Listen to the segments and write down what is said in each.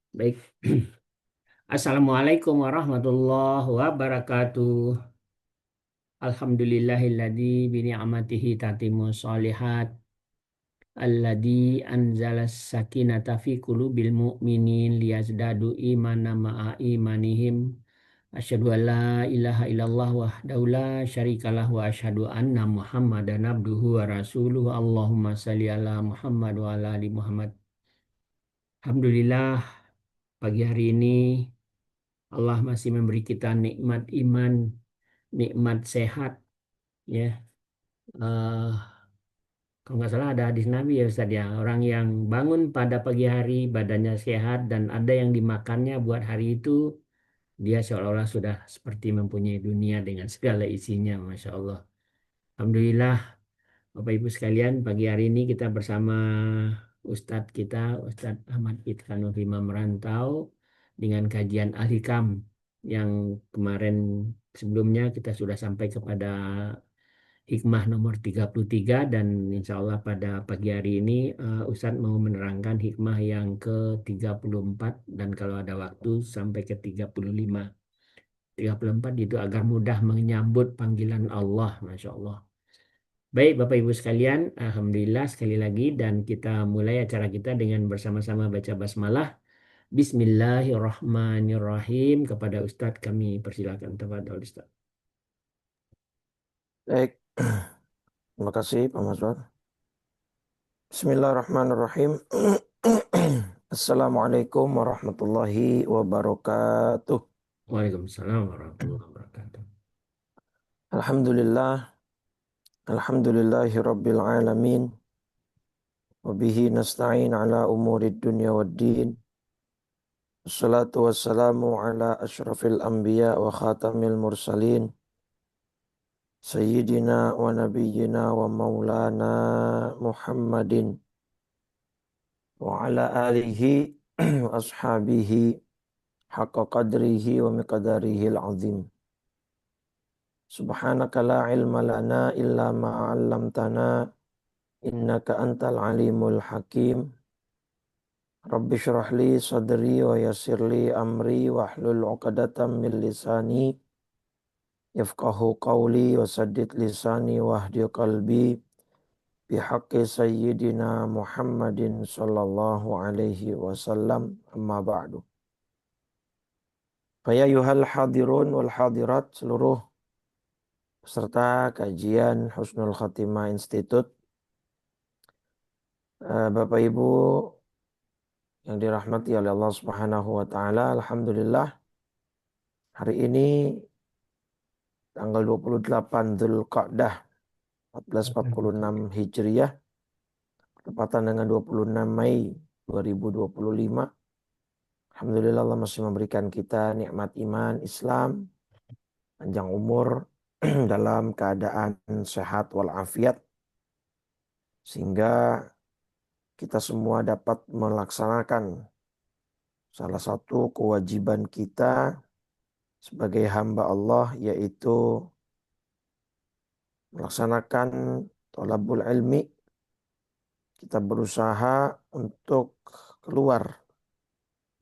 Baik. Assalamualaikum warahmatullahi wabarakatuh. Alhamdulillahilladzi bi ni'matihi tatimmu shalihat. Alladzi anzalas sakinata fi qulubil mu'minin liyazdadu imana ma'a imanihim. Asyhadu an la ilaha illallah wahdahu la syarikalah wa asyhadu anna Muhammadan abduhu wa rasuluhu. Allahumma shalli ala Muhammad wa ala ali Muhammad. Alhamdulillah pagi hari ini Allah masih memberi kita nikmat iman, nikmat sehat, ya. Eh, Kalau nggak salah ada hadis Nabi ya Ustaz ya, orang yang bangun pada pagi hari badannya sehat dan ada yang dimakannya buat hari itu, dia seolah-olah sudah seperti mempunyai dunia dengan segala isinya, Masya Allah. Alhamdulillah, Bapak Ibu sekalian, pagi hari ini kita bersama Ustadz kita, Ustadz Ahmad Idkanul Himam Merantau, dengan kajian Al-Hikam yang kemarin sebelumnya kita sudah sampai kepada hikmah nomor 33 dan insya Allah pada pagi hari ini Ustadz mau menerangkan hikmah yang ke-34 dan kalau ada waktu sampai ke 35. 34 itu agar mudah menyambut panggilan Allah, Masya Allah. Baik, Bapak Ibu sekalian, Alhamdulillah sekali lagi dan kita mulai acara kita dengan bersama-sama baca basmalah. Bismillahirrahmanirrahim. Kepada Ustadz kami persilakan. Tafadhol Ustadz. Baik, terima kasih Pak Maswar. Bismillahirrahmanirrahim. Assalamualaikum warahmatullahi wabarakatuh. Waalaikumsalam warahmatullahi wabarakatuh. Alhamdulillah, alhamdulillahi rabbil alamin. Wabihi nasta'in ala umurid dunya waddin. Wassalatu wassalamu ala ashrafil anbiya wa khatamil mursalin. Sayyidina wa nabiyyina wa maulana Muhammadin. Wa ala alihi wa ashabihi haqqa qadrihi wa miqdarihi al-azim. Subhanaka la ilma lana illa ma 'allamtana innaka antal alimul hakim. Rabbi shrah li sadri wa yassir li amri wahlul 'uqdatam min lisani yafqahu qawli wa saddid lisani wahdi qalbi bihaqqi sayyidina Muhammadin sallallahu alaihi wasallam amma ba'du. Faya yuhal hadirun wal hadirat, seluruh peserta kajian Husnul Khatimah Institute, Bapak Ibu yang dirahmati oleh Allah Subhanahu wa taala. Alhamdulillah hari ini tanggal 28 Dzulqa'dah 1446 Hijriah bertepatan dengan 26 Mei 2025. Alhamdulillah Allah masih memberikan kita nikmat iman, Islam, panjang umur dalam keadaan sehat walafiat sehingga kita semua dapat melaksanakan salah satu kewajiban kita sebagai hamba Allah, yaitu melaksanakan thalabul ilmi. Kita berusaha untuk keluar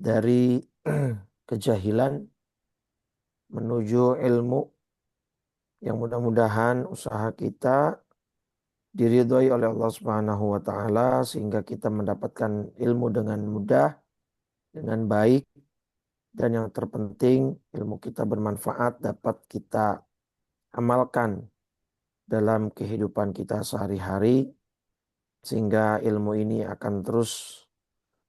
dari kejahilan menuju ilmu yang mudah-mudahan usaha kita diridhoi oleh Allah Subhanahu wa taala sehingga kita mendapatkan ilmu dengan mudah, dengan baik, dan yang terpenting ilmu kita bermanfaat, dapat kita amalkan dalam kehidupan kita sehari-hari sehingga ilmu ini akan terus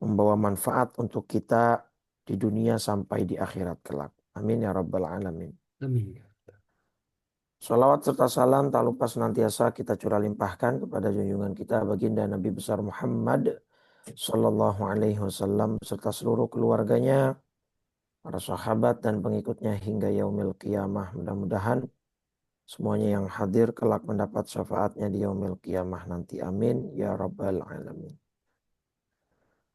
membawa manfaat untuk kita di dunia sampai di akhirat kelak. Amin ya rabbal alamin. Amin. Salawat serta salam tak lupa senantiasa kita curah limpahkan kepada junjungan kita baginda Nabi besar Muhammad sallallahu alaihi wasallam serta seluruh keluarganya, para sahabat dan pengikutnya hingga yaumil qiyamah. Mudah-mudahan semuanya yang hadir kelak mendapat syafaatnya di yaumil qiyamah nanti. Amin ya rabbal alamin.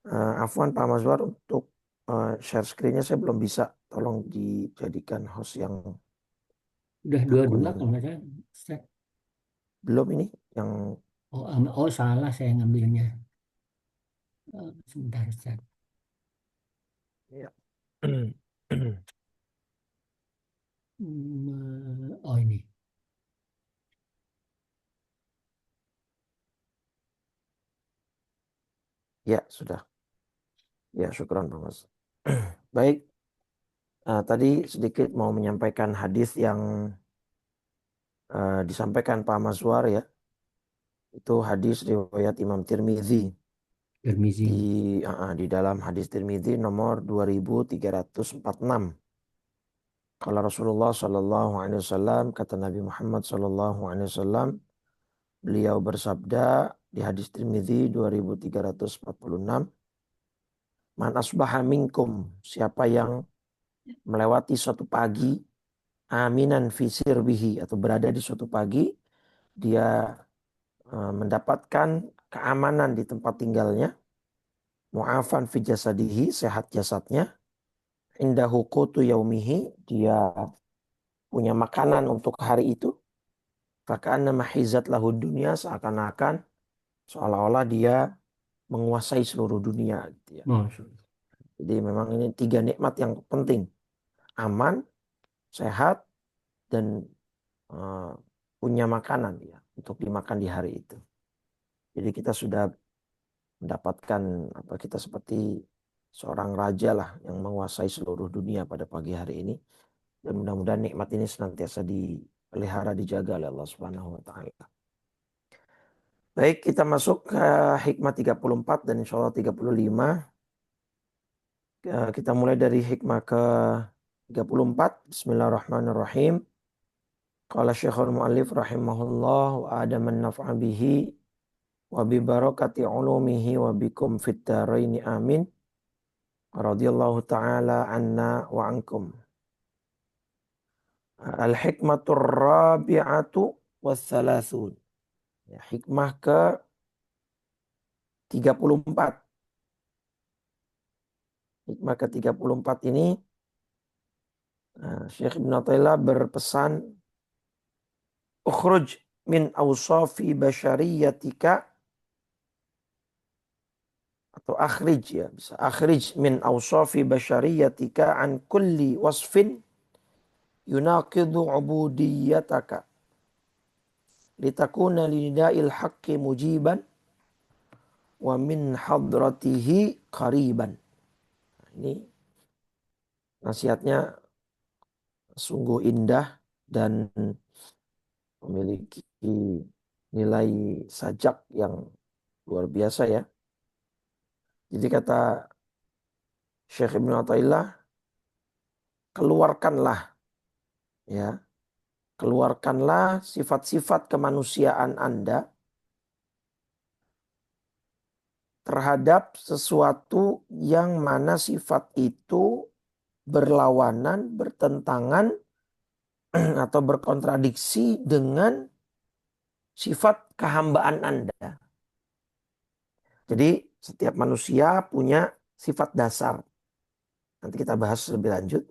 Afwan Pak Mazwar, untuk share screen-nya saya belum bisa. Tolong dijadikan host yang Udah dua-dua akun kalau nggak salah. Ustaz. belum ini yang Oh, oh salah saya ngambilnya. Sebentar Ustaz. Ya. Oh ini. Ya, sudah. Ya, syukran Pak Mas. Baik, tadi sedikit mau menyampaikan hadis yang disampaikan Pak Mazwar ya. Itu hadis riwayat Imam Tirmizi. Tirmizi. Di dalam hadis Tirmizi nomor 2346. Kalau Rasulullah Shallallahu Alaihi Wasallam, kata Nabi Muhammad Shallallahu Alaihi Wasallam, beliau bersabda di hadis Tirmizi 2346, Man asbaha minkum, siapa yang melewati suatu pagi, aminan fi sirbihi, atau berada di suatu pagi, dia mendapatkan keamanan di tempat tinggalnya, mu'afan fi jasadihi, sehat jasadnya, indahu qutu yaumihi, dia punya makanan untuk hari itu, faka'anna mahizat lahu dunia, seakan-akan seolah-olah dia menguasai seluruh dunia gitu ya. Masya Allah. Jadi memang ini 3 nikmat yang penting. Aman, sehat, dan uh, punya makanan ya untuk dimakan di hari itu. Jadi kita sudah mendapatkan apa, kita seperti seorang raja lah yang menguasai seluruh dunia pada pagi hari ini. Dan mudah-mudahan nikmat ini senantiasa dipelihara, dijaga oleh Allah Subhanahu wa taala. Baik, kita masuk ke hikmah 34 dan insya Allah 35. Kita mulai dari hikmah ke 34. Bismillahirrahmanirrahim. Qala Syekhul Mu'allif rahimahullah wa adaman naf'a bihi wa bi barakati ulumihi wa bikum fit daraini amin. Radhiyallahu ta'ala anna wa ankum. Al-hikmatur rabi'atu wassalasun. Ya, hikmah ke 34. Hikmah ke 34 ini Syekh Ibn Athaillah berpesan, ukhruj min awsafi basyariyatika, atau akhrij ya, bisa akhrij min awsafi basyariyatika an kulli wasfin yunaqidu ubudiyataka litakuna linida'il haqqi mujiban wa min hadratihi qariban. Ini nasihatnya sungguh indah dan memiliki nilai sajak yang luar biasa ya. Jadi kata Syekh Ibn Athaillah, keluarkanlah ya, keluarkanlah sifat-sifat kemanusiaan Anda terhadap sesuatu yang mana sifat itu berlawanan, bertentangan atau berkontradiksi dengan sifat kehambaan Anda. Jadi setiap manusia punya sifat dasar. Nanti kita bahas lebih lanjut.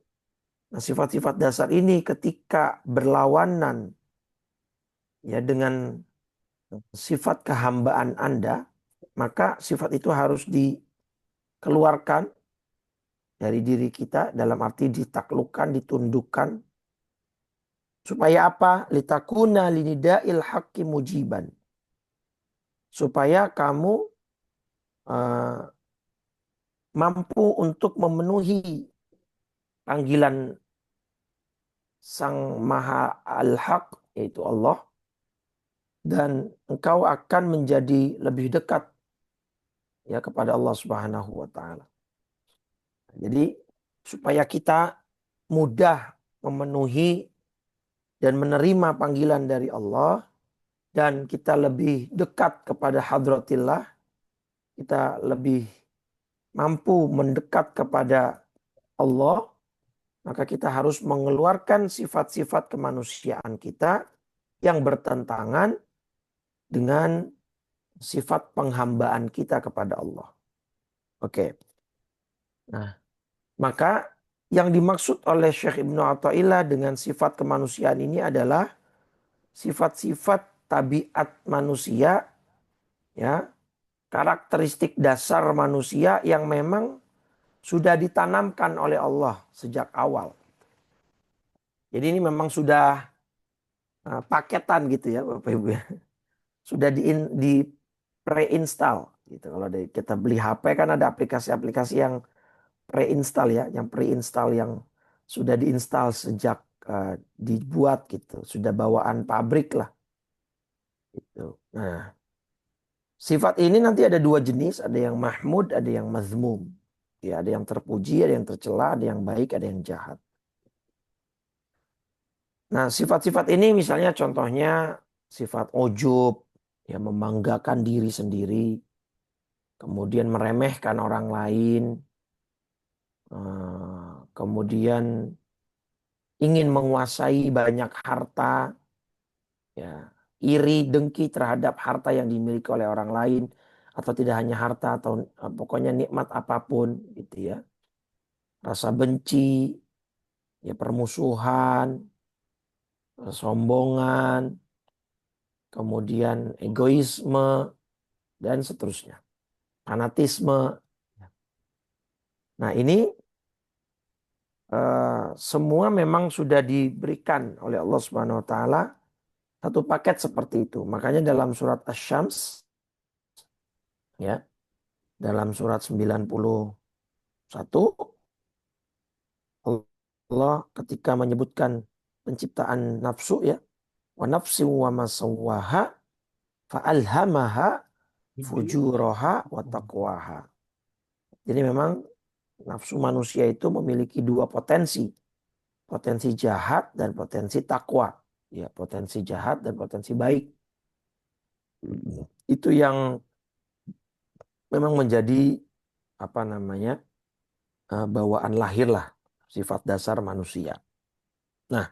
Nah, sifat-sifat dasar ini ketika berlawanan ya dengan sifat kehambaan Anda, maka sifat itu harus dikeluarkan dari diri kita, dalam arti ditaklukkan, ditundukkan. Supaya apa? Litakuna linida'il haqqi mujiban. Supaya kamu mampu untuk memenuhi panggilan Sang Maha Al-Haq, yaitu Allah, dan engkau akan menjadi lebih dekat ya kepada Allah Subhanahu wa taala. Jadi supaya kita mudah memenuhi dan menerima panggilan dari Allah dan kita lebih dekat kepada hadratillah, kita lebih mampu mendekat kepada Allah, maka kita harus mengeluarkan sifat-sifat kemanusiaan kita yang bertentangan dengan sifat penghambaan kita kepada Allah. Oke. Nah, maka yang dimaksud oleh Syekh Ibnu Athaillah dengan sifat kemanusiaan ini adalah sifat-sifat tabiat manusia, ya, karakteristik dasar manusia yang memang sudah ditanamkan oleh Allah sejak awal. Jadi ini memang sudah paketan gitu ya Bapak Ibu ya. Sudah di pre-install gitu. Kalau kita beli HP kan ada aplikasi-aplikasi yang pre-install ya, yang pre-install yang sudah diinstal sejak dibuat gitu, sudah bawaan pabrik lah gitu. Nah, sifat ini nanti ada dua jenis, ada yang mahmud, ada yang mazmum. Ya, ada yang terpuji, ada yang tercela, ada yang baik, ada yang jahat. Nah, sifat-sifat ini misalnya contohnya sifat ujub, ya membanggakan diri sendiri, kemudian meremehkan orang lain, kemudian ingin menguasai banyak harta, ya, iri, dengki terhadap harta yang dimiliki oleh orang lain, atau tidak hanya harta atau pokoknya nikmat apapun, gitu ya. Rasa benci, ya permusuhan, kesombongan, kemudian egoisme dan seterusnya, fanatisme. Nah ini semua memang sudah diberikan oleh Allah Subhanahu Wa Taala satu paket seperti itu. Makanya dalam surat Asy-Syams, ya, dalam surat 91 Allah ketika menyebutkan penciptaan nafsu ya, wa nafsi wa ma sawwaha fa alhamaha fujuraha wa taqwaha. Jadi memang nafsu manusia itu memiliki dua potensi, potensi jahat dan potensi takwa. Ya, potensi jahat dan potensi baik. Itu yang memang menjadi apa namanya bawaan lahir lah, sifat dasar manusia. Nah,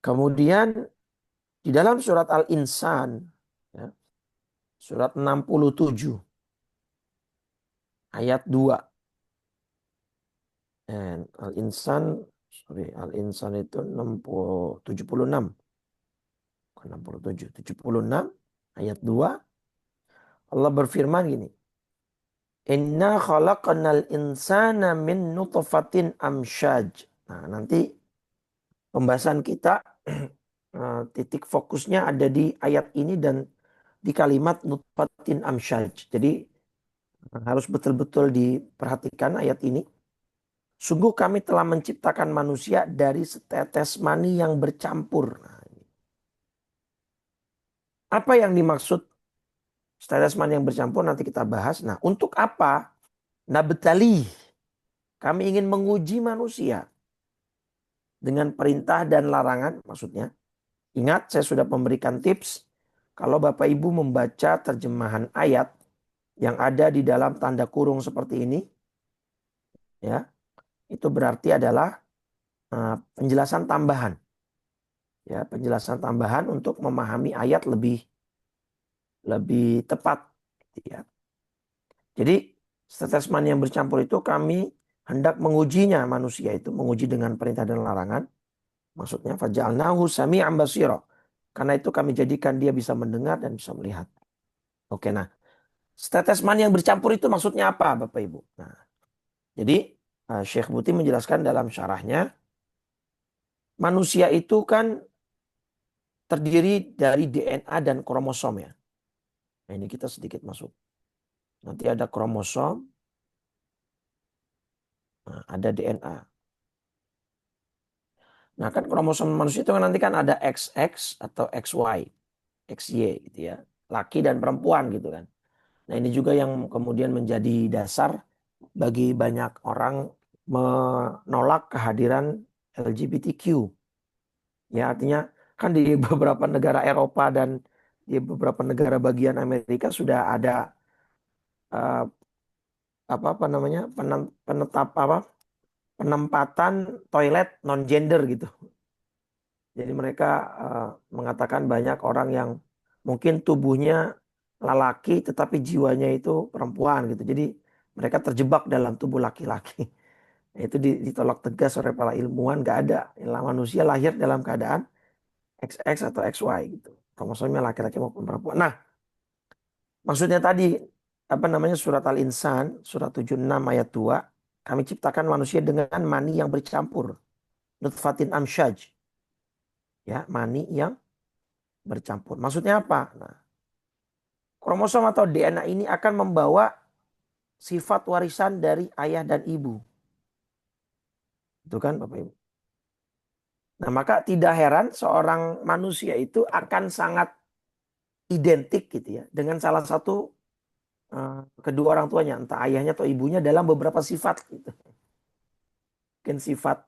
kemudian di dalam surat Al-Insan, ya, surat 67 ayat 2. Al-Insan, sorry, Al-Insan itu 76, bukan 67, 76 ayat 2. Allah berfirman gini. Inna khalaqnal insana min nutfatin amsyaj. Nah, nanti pembahasan kita titik fokusnya ada di ayat ini dan di kalimat nutfatin amsyaj. Jadi harus betul-betul diperhatikan ayat ini. Sungguh kami telah menciptakan manusia dari setetes mani yang bercampur. Nah, apa yang dimaksud setetes mani yang bercampur nanti kita bahas. Nah, untuk apa? Nabtali. Kami ingin menguji manusia dengan perintah dan larangan maksudnya. Ingat saya sudah memberikan tips kalau Bapak Ibu membaca terjemahan ayat yang ada di dalam tanda kurung seperti ini, ya, itu berarti adalah penjelasan tambahan. Ya, penjelasan tambahan untuk memahami ayat lebih tepat. Ya. Jadi setetes mani yang bercampur itu kami hendak mengujinya manusia itu, menguji dengan perintah dan larangan. Maksudnya faja'alnahu sami'an basira. Karena itu kami jadikan dia bisa mendengar dan bisa melihat. Oke, nah setetes mani yang bercampur itu maksudnya apa Bapak Ibu? Nah, jadi Syekh Buti menjelaskan dalam syarahnya, manusia itu kan terdiri dari DNA dan kromosom ya. Nah ini kita sedikit masuk. Nanti ada kromosom, nah, ada DNA. Nah kan kromosom manusia itu kan nanti kan ada XX atau XY, XY gitu ya. Laki dan perempuan gitu kan. Nah ini juga yang kemudian menjadi dasar bagi banyak orang menolak kehadiran LGBTQ. Ya artinya kan di beberapa negara Eropa dan di beberapa negara bagian Amerika sudah ada uh, apa namanya penetap apa penempatan toilet non gender gitu. Jadi mereka mengatakan banyak orang yang mungkin tubuhnya lelaki tetapi jiwanya itu perempuan gitu. Jadi mereka terjebak dalam tubuh laki-laki. Itu ditolak tegas oleh para ilmuwan. Gak ada manusia lahir dalam keadaan XX atau XY gitu. Kromosomnya laki-laki maupun perempuan. Nah maksudnya tadi surat Al-Insan, surat 76 ayat 2. Kami ciptakan manusia dengan mani yang bercampur. Nutfatin amsyaj. Ya, mani yang bercampur. Maksudnya apa? Nah, kromosom atau DNA ini akan membawa sifat warisan dari ayah dan ibu. Itu kan Bapak Ibu. Nah, maka tidak heran seorang manusia itu akan sangat identik gitu ya dengan salah satu kedua orang tuanya, entah ayahnya atau ibunya dalam beberapa sifat gitu. Mungkin sifat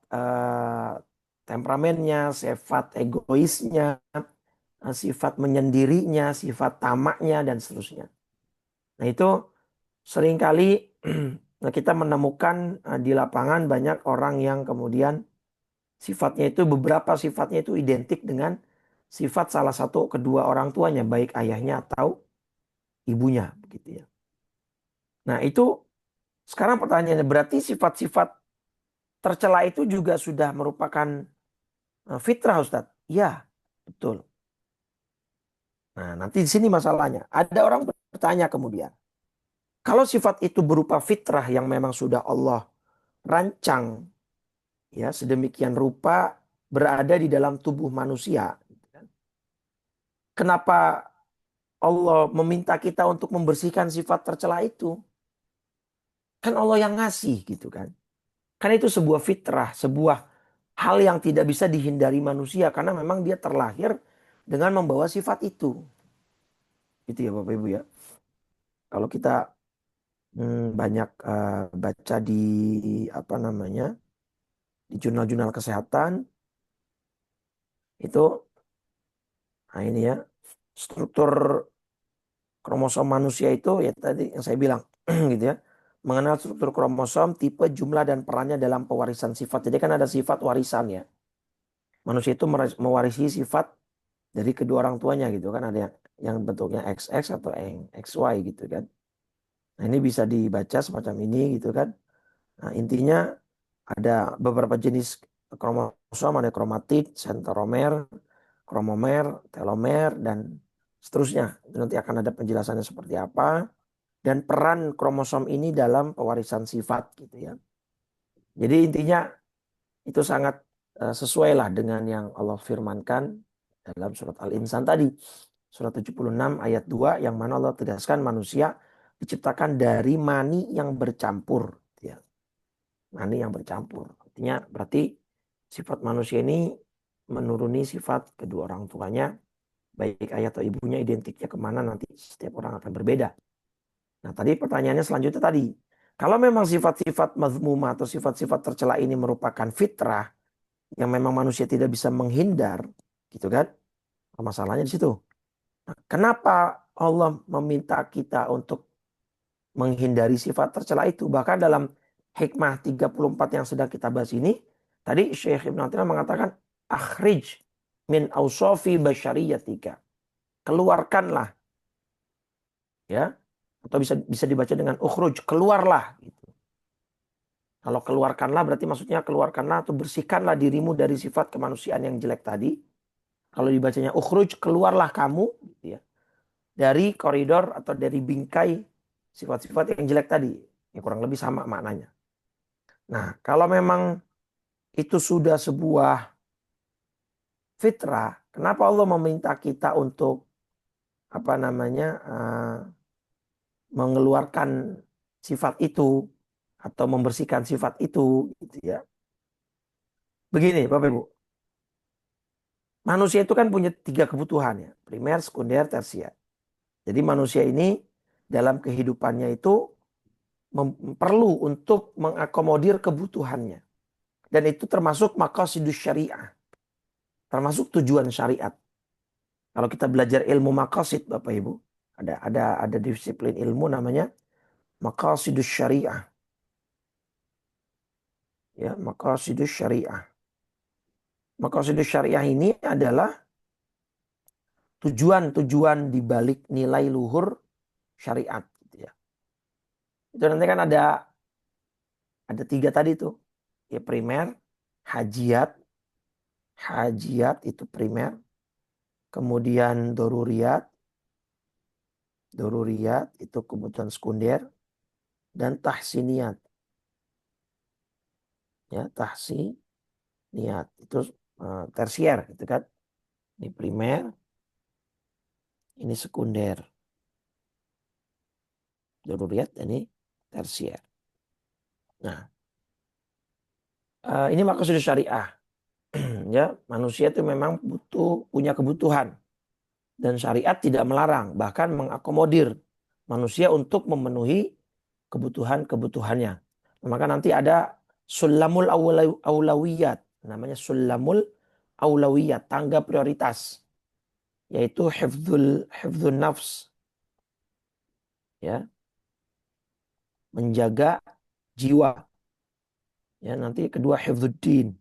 temperamennya, sifat egoisnya, sifat menyendirinya, sifat tamaknya dan seterusnya. Nah, itu seringkali kita menemukan di lapangan banyak orang yang kemudian sifatnya itu beberapa sifatnya itu identik dengan sifat salah satu kedua orang tuanya, baik ayahnya atau ibunya, begitu ya. Nah, itu sekarang pertanyaannya berarti sifat-sifat tercela itu juga sudah merupakan fitrah, Ustadz? Ya, betul. Nah, nanti di sini masalahnya. Ada orang bertanya kemudian, kalau sifat itu berupa fitrah yang memang sudah Allah rancang ya sedemikian rupa berada di dalam tubuh manusia, kenapa Allah meminta kita untuk membersihkan sifat tercela itu? Kan Allah yang ngasih gitu kan. Kan itu sebuah fitrah, sebuah hal yang tidak bisa dihindari manusia karena memang dia terlahir dengan membawa sifat itu. Itu ya Bapak Ibu ya. Kalau kita banyak baca di apa namanya di jurnal-jurnal kesehatan itu, nah ini ya struktur kromosom manusia itu ya tadi yang saya bilang gitu ya, mengenal struktur kromosom, tipe, jumlah dan perannya dalam pewarisan sifat. Jadi kan ada sifat warisan ya. Manusia itu mewarisi sifat dari kedua orang tuanya gitu kan, ada yang bentuknya XX atau yang XY gitu kan. Nah, ini bisa dibaca semacam ini gitu kan. Nah, intinya ada beberapa jenis kromosom, ada kromatid, sentromer, kromomer, telomer, dan seterusnya. Nanti akan ada penjelasannya seperti apa. Dan peran kromosom ini dalam pewarisan sifat gitu ya. Jadi intinya itu sangat sesuai lah dengan yang Allah firmankan dalam surat Al-Insan tadi. Surat 76 ayat 2 yang mana Allah tegaskan manusia diciptakan dari mani yang bercampur. Ya. Mani yang bercampur. Artinya berarti sifat manusia ini menuruni sifat kedua orang tuanya. Baik ayah atau ibunya identiknya kemana nanti setiap orang akan berbeda. Nah tadi pertanyaannya selanjutnya tadi. Kalau memang sifat-sifat mazmumah atau sifat-sifat tercela ini merupakan fitrah yang memang manusia tidak bisa menghindar. Gitu kan. Masalahnya di situ. Nah, kenapa Allah meminta kita untuk menghindari sifat tercela itu? Bahkan dalam hikmah 34 yang sedang kita bahas ini, tadi Syekh Ibn Athaillah mengatakan, akhrij min awsafi basyariyatika. Keluarkanlah. Ya. Atau bisa dibaca dengan ukhruj, keluarlah. Gitu. Kalau keluarkanlah berarti maksudnya keluarkanlah atau bersihkanlah dirimu dari sifat kemanusiaan yang jelek tadi. Kalau dibacanya ukhruj, keluarlah kamu. Gitu ya, dari koridor atau dari bingkai sifat-sifat yang jelek tadi. Ya kurang lebih sama maknanya. Nah, kalau memang itu sudah sebuah fitrah, kenapa Allah meminta kita untuk apa namanya mengeluarkan sifat itu atau membersihkan sifat itu gitu ya. Begini Bapak Ibu, manusia itu kan punya 3 kebutuhan ya, primer, sekunder, tersier. Jadi manusia ini dalam kehidupannya itu perlu untuk mengakomodir kebutuhannya. Dan itu termasuk maqasidus syariah. Termasuk tujuan syariat. Kalau kita belajar ilmu maqasid Bapak Ibu, ada disiplin ilmu namanya maqasidus syariah. Ya, maqasidus syariah. Maqasidus syariah ini adalah tujuan-tujuan di balik nilai luhur syariat gitu ya. Itu nanti kan ada 3 tadi tuh. Ya primer, hajiat. Hajiat itu primer. Kemudian doruriyat. Doruriyat itu kebutuhan sekunder. Dan tahsiniyat. Ya, tahsiniyat itu tersier gitu kan. Ini primer, ini sekunder. Doruriyat ini tersier. Nah, ini maksud syariah. Ya, manusia itu memang punya kebutuhan dan syariat tidak melarang, bahkan mengakomodir manusia untuk memenuhi kebutuhan-kebutuhannya. Maka nanti ada sulamul aulawiyat, namanya sulamul aulawiyat, tangga prioritas, yaitu hifdzul nafs, ya, menjaga jiwa. Ya, nanti kedua hifdzuddin.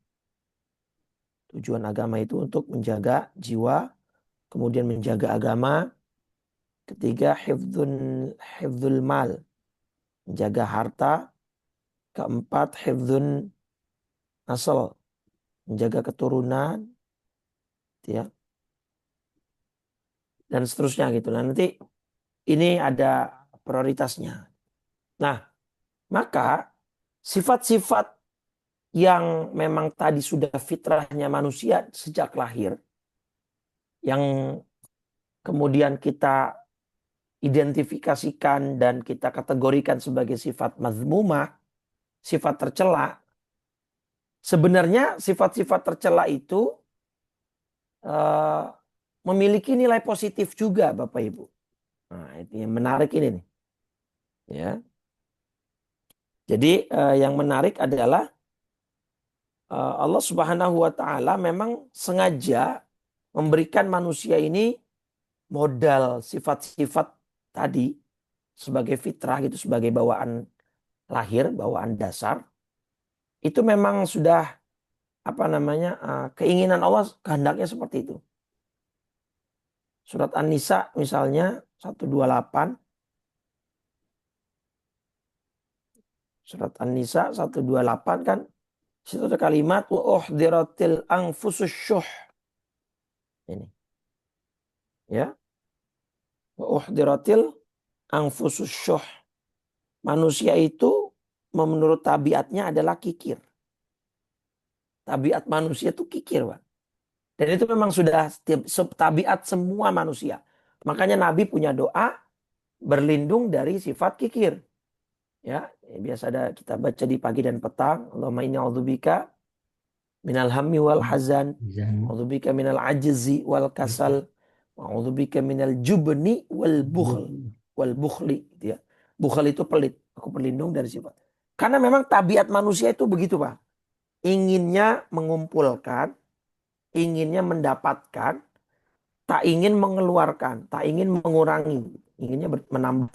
Tujuan agama itu untuk menjaga jiwa, kemudian menjaga agama. Ketiga hifdzul mal, menjaga harta. Keempat hifdzun nasl, menjaga keturunan, ya, dan seterusnya gitu. Nah, nanti ini ada prioritasnya. Nah, maka sifat-sifat yang memang tadi sudah fitrahnya manusia sejak lahir, yang kemudian kita identifikasikan dan kita kategorikan sebagai sifat mazmumah, sifat tercela. Sebenarnya sifat-sifat tercela itu eh, memiliki nilai positif juga, Bapak Ibu. Nah, itu yang menarik ini nih. Ya. Jadi yang menarik adalah Allah Subhanahu wa taala memang sengaja memberikan manusia ini modal sifat-sifat tadi sebagai fitrah gitu, sebagai bawaan lahir, bawaan dasar. Itu memang sudah apa namanya? Keinginan Allah kehendaknya seperti itu. Surat An-Nisa misalnya 128. Surat An-Nisa 128 kan situ ada kalimat wa uhdiratil anfusus syuh. Ini ya. Wa uhdiratil anfusus syuh. Manusia itu menurut tabiatnya adalah kikir. Tabiat manusia itu kikir, Pak. Dan itu memang sudah tabiat semua manusia. Makanya Nabi punya doa berlindung dari sifat kikir. Ya, biasa ada kita baca di pagi dan petang. Allahumma inni a'udzubika minal hammi wal hazan. Zan. A'udzubika minal ajzi wal kasal. A'udzubika minal jubni wal bukhl. Wal bukhli. Gitu ya. Bukhl itu pelit. Aku berlindung dari sifat. Karena memang tabiat manusia itu begitu, Pak. Inginnya mengumpulkan, inginnya mendapatkan, tak ingin mengeluarkan, tak ingin mengurangi, inginnya menambah.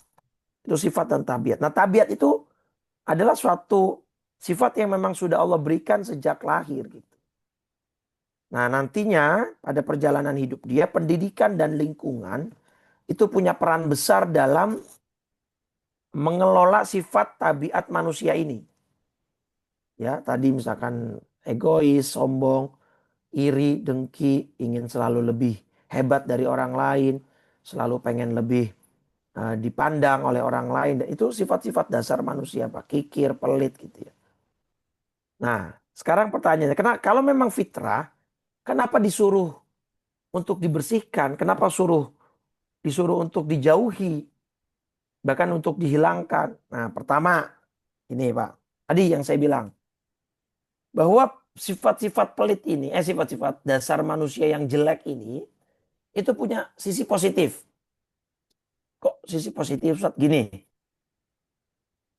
Itu sifat dan tabiat. Nah, tabiat itu adalah suatu sifat yang memang sudah Allah berikan sejak lahir gitu. Nah, nantinya pada perjalanan hidup dia, pendidikan dan lingkungan itu punya peran besar dalam mengelola sifat tabiat manusia ini. Ya, tadi misalkan egois, sombong, iri, dengki, ingin selalu lebih hebat dari orang lain, selalu pengen lebih dipandang oleh orang lain. Dan itu sifat-sifat dasar manusia, Pak. Kikir, pelit gitu ya. Nah, sekarang pertanyaannya, kalau memang fitrah, kenapa disuruh untuk dibersihkan? Kenapa disuruh untuk dijauhi, bahkan untuk dihilangkan? Nah, pertama, ini Pak, tadi yang saya bilang, bahwa sifat-sifat pelit ini, sifat-sifat dasar manusia yang jelek ini, itu punya sisi positif. Kok sisi positif? Ustaz? Gini,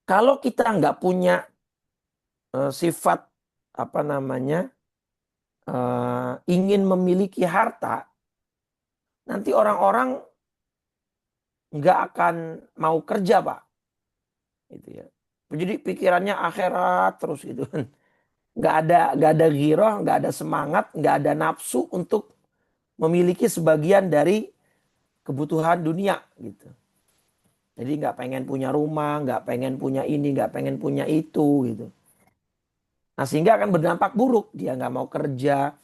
kalau kita nggak punya sifat apa namanya ingin memiliki harta, nanti orang-orang nggak akan mau kerja, Pak. Gitu ya. Jadi pikirannya akhirat terus gitu kan. Nggak ada giroh, nggak ada semangat, nggak ada nafsu untuk memiliki sebagian dari kebutuhan dunia gitu. Jadi nggak pengen punya rumah, nggak pengen punya ini, nggak pengen punya itu gitu. Nah, sehingga akan berdampak buruk. Dia nggak mau kerja,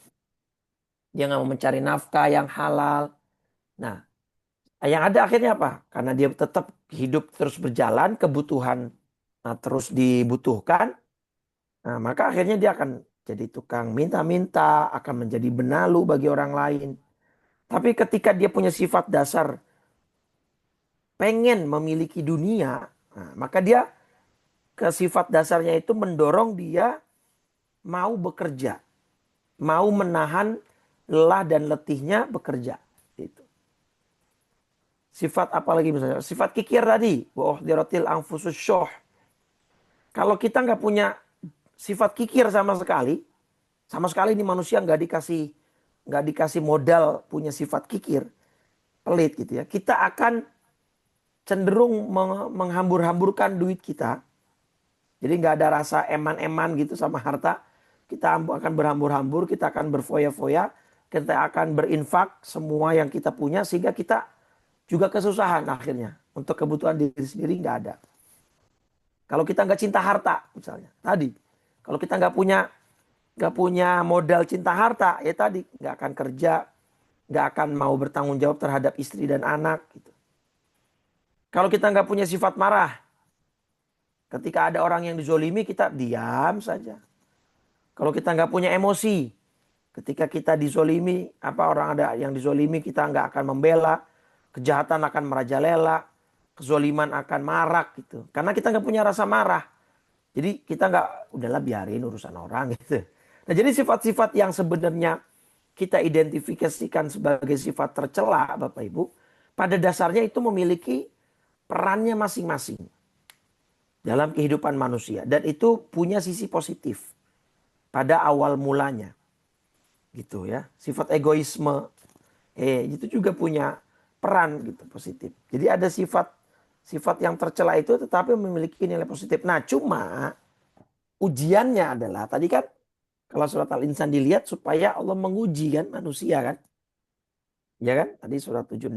dia nggak mau mencari nafkah yang halal. Nah, Yang ada akhirnya apa? Karena dia tetap hidup terus berjalan, kebutuhan terus dibutuhkan, maka akhirnya dia akan jadi tukang minta-minta, akan menjadi benalu bagi orang lain. Tapi ketika dia punya sifat dasar pengen memiliki dunia, maka dia ke sifat dasarnya itu mendorong dia mau bekerja, mau menahan lelah dan letihnya bekerja. Itu. Sifat apa lagi misalnya? Sifat kikir tadi. Wa'uhdiratil anfusus syuh. Kalau kita nggak punya sifat kikir sama sekali ini manusia nggak dikasih modal punya sifat kikir, pelit gitu ya. Kita akan cenderung menghambur-hamburkan duit kita. Jadi nggak ada rasa eman-eman gitu sama harta. Kita akan berhambur-hambur, kita akan berfoya-foya, kita akan berinfak semua yang kita punya sehingga kita juga kesusahan akhirnya. Untuk kebutuhan diri sendiri nggak ada. Kalau kita nggak cinta harta misalnya, tadi. Kalau kita nggak punya modal cinta harta, ya tadi nggak akan kerja, nggak akan mau bertanggung jawab terhadap istri dan anak. Gitu. Kalau kita nggak punya sifat marah, ketika ada orang yang dizolimi kita diam saja. Kalau kita nggak punya emosi, ketika kita dizolimi, orang ada yang dizolimi kita nggak akan membela, kejahatan akan merajalela, kezoliman akan marak gitu. Karena kita nggak punya rasa marah. Jadi kita nggak, udahlah biarin urusan orang gitu. Nah jadi sifat-sifat yang sebenarnya kita identifikasikan sebagai sifat tercela Bapak Ibu, pada dasarnya itu memiliki perannya masing-masing dalam kehidupan manusia. Dan itu punya sisi positif pada awal mulanya. Gitu ya. Sifat egoisme itu juga punya peran gitu positif. Jadi ada sifat yang tercela itu tetapi memiliki nilai positif. Nah, cuma ujiannya adalah tadi kan kalau surat Al-Insan dilihat supaya Allah menguji kan manusia kan. Ya kan? Tadi surat 76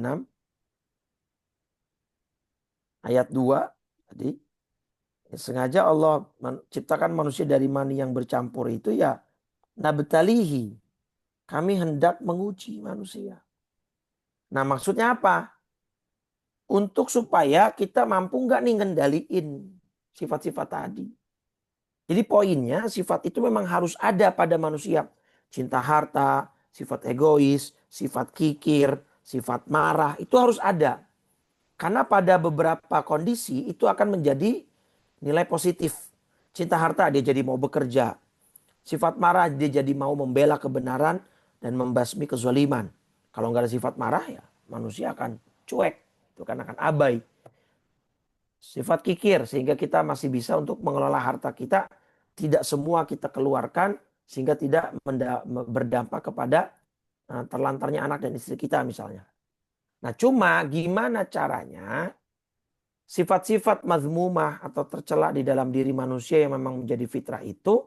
ayat 2 tadi. Sengaja Allah menciptakan manusia dari mani yang bercampur itu ya nabtalihi. Kami hendak menguji manusia. Nah maksudnya apa? Untuk supaya kita mampu nggak nih ngendaliin sifat-sifat tadi. Jadi poinnya sifat itu memang harus ada pada manusia. Cinta harta, sifat egois, sifat kikir, sifat marah itu harus ada. Karena pada beberapa kondisi itu akan menjadi nilai positif. Cinta harta dia jadi mau bekerja. Sifat marah dia jadi mau membela kebenaran dan membasmi kezaliman. Kalau nggak ada sifat marah ya manusia akan cuek. Itu kan akan abai. Sifat kikir sehingga kita masih bisa untuk mengelola harta kita. Tidak semua kita keluarkan sehingga tidak berdampak kepada terlantarnya anak dan istri kita misalnya. Nah cuma gimana caranya sifat-sifat mazmumah atau tercela di dalam diri manusia yang memang menjadi fitrah itu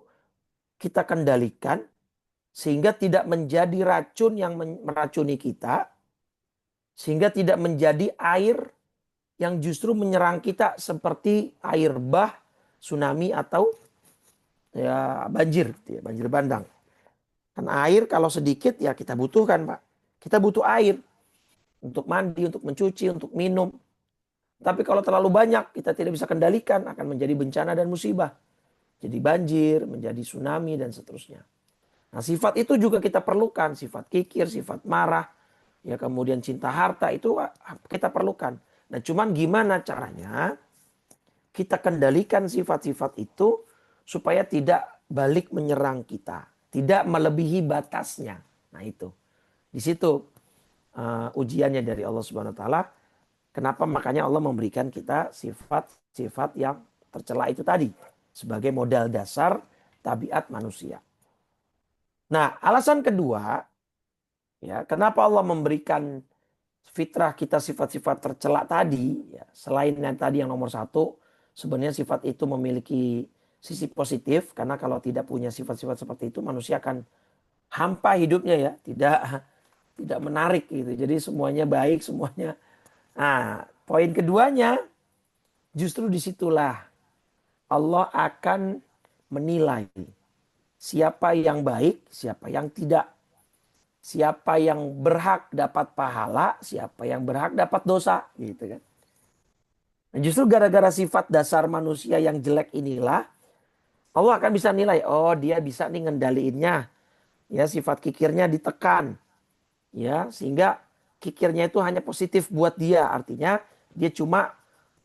kita kendalikan sehingga tidak menjadi racun yang meracuni kita, sehingga tidak menjadi air yang justru menyerang kita seperti air bah, tsunami atau ya banjir, ya, banjir bandang. Kan air kalau sedikit ya kita butuhkan Pak. Kita butuh air untuk mandi, untuk mencuci, untuk minum. Tapi kalau terlalu banyak kita tidak bisa kendalikan akan menjadi bencana dan musibah. Jadi banjir, menjadi tsunami dan seterusnya. Nah sifat itu juga kita perlukan. Sifat kikir, sifat marah. Ya kemudian cinta harta itu kita perlukan. Nah cuman gimana caranya kita kendalikan sifat-sifat itu supaya tidak balik menyerang kita. Tidak melebihi batasnya. Nah itu. Di situ ujiannya dari Allah Subhanahu Wa Taala. Kenapa makanya Allah memberikan kita sifat-sifat yang tercela itu tadi. Sebagai modal dasar tabiat manusia. Nah, alasan kedua, ya, kenapa Allah memberikan fitrah kita sifat-sifat tercela tadi, ya, selain yang tadi yang nomor satu, sebenarnya sifat itu memiliki sisi positif, karena kalau tidak punya sifat-sifat seperti itu, manusia akan hampa hidupnya ya, tidak menarik gitu. Jadi semuanya baik, semuanya. Nah, poin keduanya, justru disitulah Allah akan menilai siapa yang baik, siapa yang tidak. Siapa yang berhak dapat pahala, siapa yang berhak dapat dosa, gitu kan. Nah, justru gara-gara sifat dasar manusia yang jelek inilah Allah akan bisa nilai, oh dia bisa nih ngendaliinnya. Ya, sifat kikirnya ditekan. Ya, sehingga kikirnya itu hanya positif buat dia. Artinya dia cuma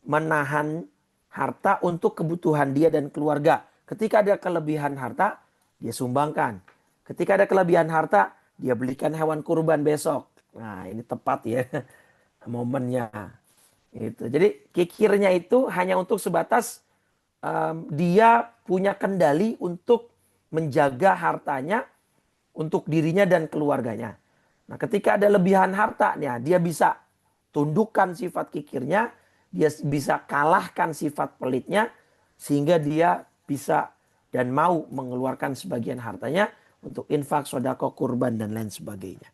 menahan harta untuk kebutuhan dia dan keluarga. Ketika ada kelebihan harta, dia sumbangkan. Ketika ada kelebihan harta, dia belikan hewan kurban besok. Nah, ini tepat ya momennya. Itu. Jadi kikirnya itu hanya untuk sebatas dia punya kendali untuk menjaga hartanya untuk dirinya dan keluarganya. Nah, ketika ada lebihan hartanya, dia bisa tundukkan sifat kikirnya, dia bisa kalahkan sifat pelitnya, sehingga dia bisa dan mau mengeluarkan sebagian hartanya untuk infak, sodako, kurban, dan lain sebagainya.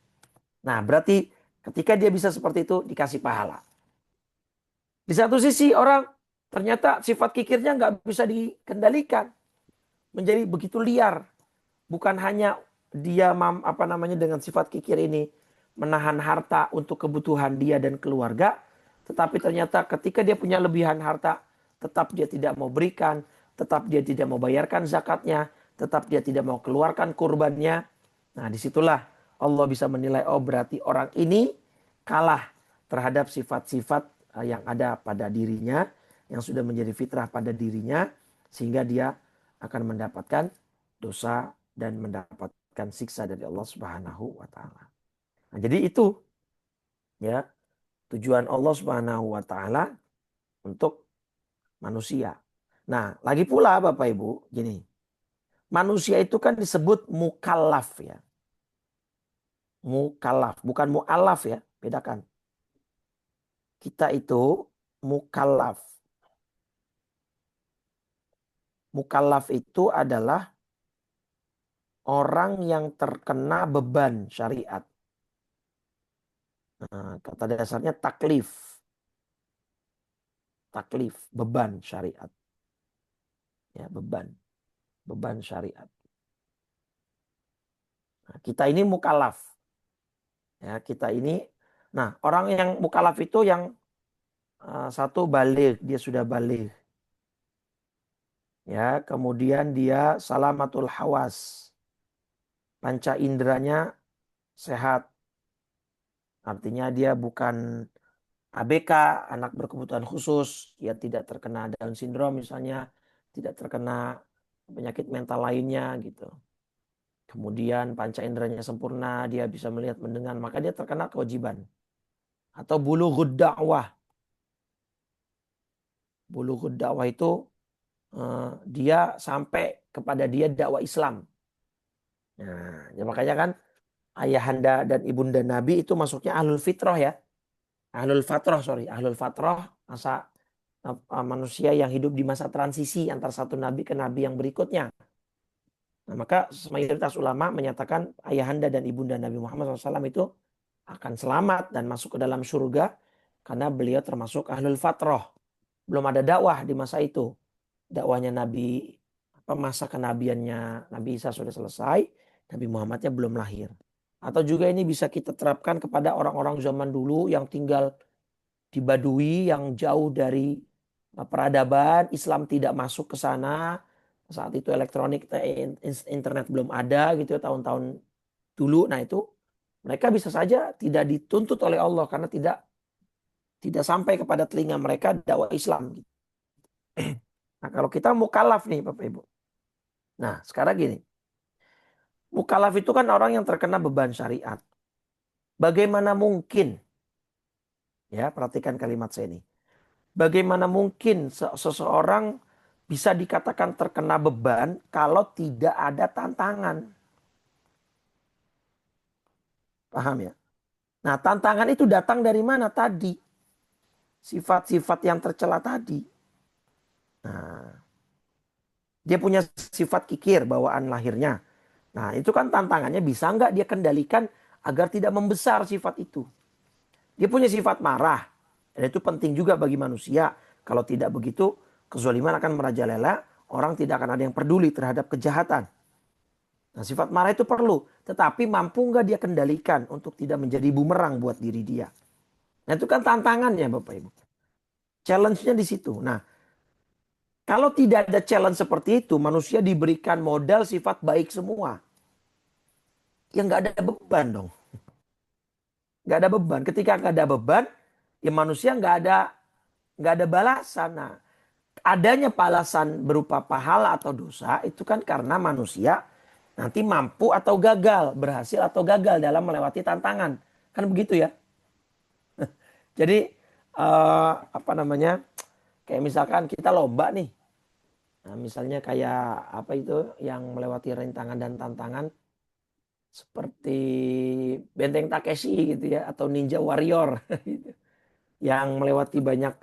Nah, berarti ketika dia bisa seperti itu, dikasih pahala. Di satu sisi orang ternyata sifat kikirnya nggak bisa dikendalikan, menjadi begitu liar. Bukan hanya dia dengan sifat kikir ini menahan harta untuk kebutuhan dia dan keluarga, tetapi ternyata ketika dia punya lebihan harta, tetap dia tidak mau berikan, tetap dia tidak mau bayarkan zakatnya, tetap dia tidak mau keluarkan kurbannya. Nah, disitulah Allah bisa menilai, oh berarti orang ini kalah terhadap sifat-sifat yang ada pada dirinya, yang sudah menjadi fitrah pada dirinya, sehingga dia akan mendapatkan dosa dan mendapatkan siksa dari Allah Subhanahu wa taala. Nah, jadi itu ya tujuan Allah Subhanahu wa taala untuk manusia. Nah, lagi pula Bapak Ibu, gini. Manusia itu kan disebut mukallaf ya. Mukallaf, bukan mualaf ya, bedakan. Kita itu mukallaf. Mukallaf itu adalah orang yang terkena beban syariat. Nah, kata dasarnya taklif. Taklif, beban syariat. Ya, beban syariat. Nah, kita ini mukallaf. Ya, kita ini, nah orang yang mukallaf itu yang satu balik, dia sudah balik. Ya, kemudian dia salamatul hawas. Panca inderanya sehat. Artinya dia bukan ABK, anak berkebutuhan khusus, dia tidak terkena Down syndrome misalnya, tidak terkena penyakit mental lainnya gitu. Kemudian panca inderanya sempurna, dia bisa melihat mendengar, maka dia terkena kewajiban. Atau bulughud dakwah. Bulughud dakwah itu dia sampai kepada dia dakwah Islam. Nah, ya makanya kan ayahanda dan ibunda Nabi itu masuknya ahlul fitrah ya. Ahlul fatrah, sorry. Ahlul fatrah, masa manusia yang hidup di masa transisi antara satu nabi ke nabi yang berikutnya. Nah, maka mayoritas ulama menyatakan ayahanda dan ibunda Nabi Muhammad SAW itu akan selamat dan masuk ke dalam surga karena beliau termasuk ahlul fatrah. Belum ada dakwah di masa itu. Dakwahnya Nabi, masa kenabiannya Nabi Isa sudah selesai, Nabi Muhammadnya belum lahir. Atau juga ini bisa kita terapkan kepada orang-orang zaman dulu yang tinggal di Badui yang jauh dari peradaban, Islam tidak masuk ke sana. Saat itu elektronik, internet belum ada gitu ya, tahun-tahun dulu. Nah itu mereka bisa saja tidak dituntut oleh Allah karena tidak sampai kepada telinga mereka dakwah Islam. Nah kalau kita mukallaf nih Bapak Ibu. Nah sekarang gini, mukallaf itu kan orang yang terkena beban syariat. Bagaimana mungkin, ya perhatikan kalimat saya ini. Bagaimana mungkin seseorang bisa dikatakan terkena beban kalau tidak ada tantangan? Paham ya? Nah, tantangan itu datang dari mana tadi? Sifat-sifat yang tercela tadi. Nah, dia punya sifat kikir bawaan lahirnya. Nah, itu kan tantangannya bisa nggak dia kendalikan agar tidak membesar sifat itu. Dia punya sifat marah. Dan itu penting juga bagi manusia. Kalau tidak begitu, kezaliman akan merajalela. Orang tidak akan ada yang peduli terhadap kejahatan. Nah, sifat marah itu perlu, tetapi mampu nggak dia kendalikan untuk tidak menjadi bumerang buat diri dia. Nah, itu kan tantangannya Bapak Ibu. Challenge-nya di situ. Nah, kalau tidak ada challenge seperti itu, manusia diberikan modal sifat baik semua. Ya nggak ada beban dong. Nggak ada beban. Ketika nggak ada beban, ya manusia nggak ada balasan. Nah, adanya balasan berupa pahala atau dosa itu kan karena manusia nanti mampu atau gagal, berhasil atau gagal dalam melewati tantangan. Kan begitu ya. Jadi apa namanya? Kayak misalkan kita lomba nih. Nah, misalnya kayak apa itu yang melewati rintangan dan tantangan seperti Benteng Takeshi gitu ya atau Ninja Warrior gitu. Yang melewati banyak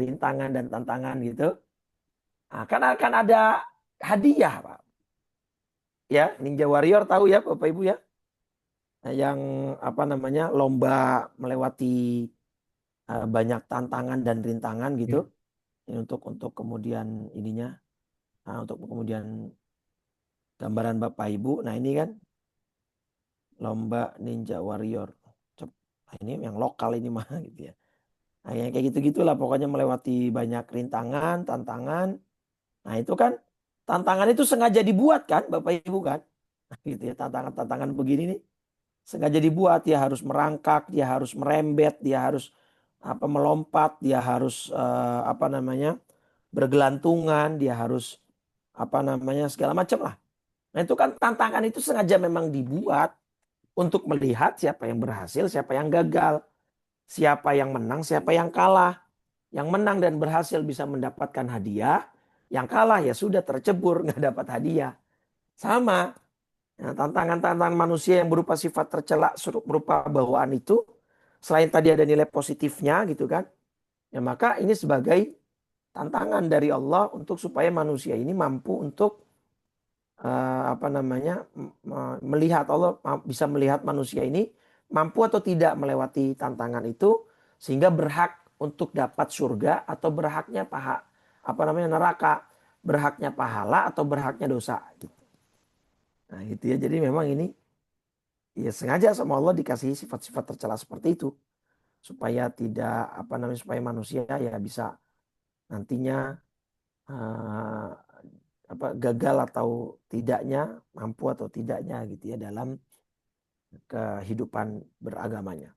rintangan dan tantangan gitu. Nah, kan akan ada hadiah, Pak. Ya, Ninja Warrior tahu ya Bapak Ibu ya. Nah, yang apa namanya lomba melewati banyak tantangan dan rintangan gitu. Ya. Ini untuk kemudian ininya, untuk kemudian gambaran Bapak Ibu. Nah ini kan lomba Ninja Warrior. Nah, ini yang lokal ini mah gitu ya. Nah, yang kayak gitu-gitulah pokoknya melewati banyak rintangan, tantangan. Nah, itu kan tantangan itu sengaja dibuat kan Bapak Ibu kan? Gitu ya, tantangan-tantangan begini nih sengaja dibuat, dia harus merangkak, dia harus merembet, dia harus apa melompat, dia harus apa namanya? Bergelantungan, dia harus apa namanya? Segala macam lah. Nah, itu kan tantangan itu sengaja memang dibuat untuk melihat siapa yang berhasil, siapa yang gagal, siapa yang menang, siapa yang kalah. Yang menang dan berhasil bisa mendapatkan hadiah, yang kalah ya sudah tercebur nggak dapat hadiah. Sama, nah, tantangan-tantangan manusia yang berupa sifat tercela, berupa bawaan itu, selain tadi ada nilai positifnya gitu kan, ya maka ini sebagai tantangan dari Allah untuk supaya manusia ini mampu untuk apa namanya melihat Allah bisa melihat manusia ini mampu atau tidak melewati tantangan itu sehingga berhak untuk dapat surga atau berhaknya apa namanya neraka, berhaknya pahala atau berhaknya dosa gitu. Nah, gitu ya. Jadi memang ini ya sengaja sama Allah dikasih sifat-sifat tercela seperti itu supaya tidak apa namanya supaya manusia ya bisa nantinya eh, apa gagal atau tidaknya, mampu atau tidaknya gitu ya dalam kehidupan beragamanya.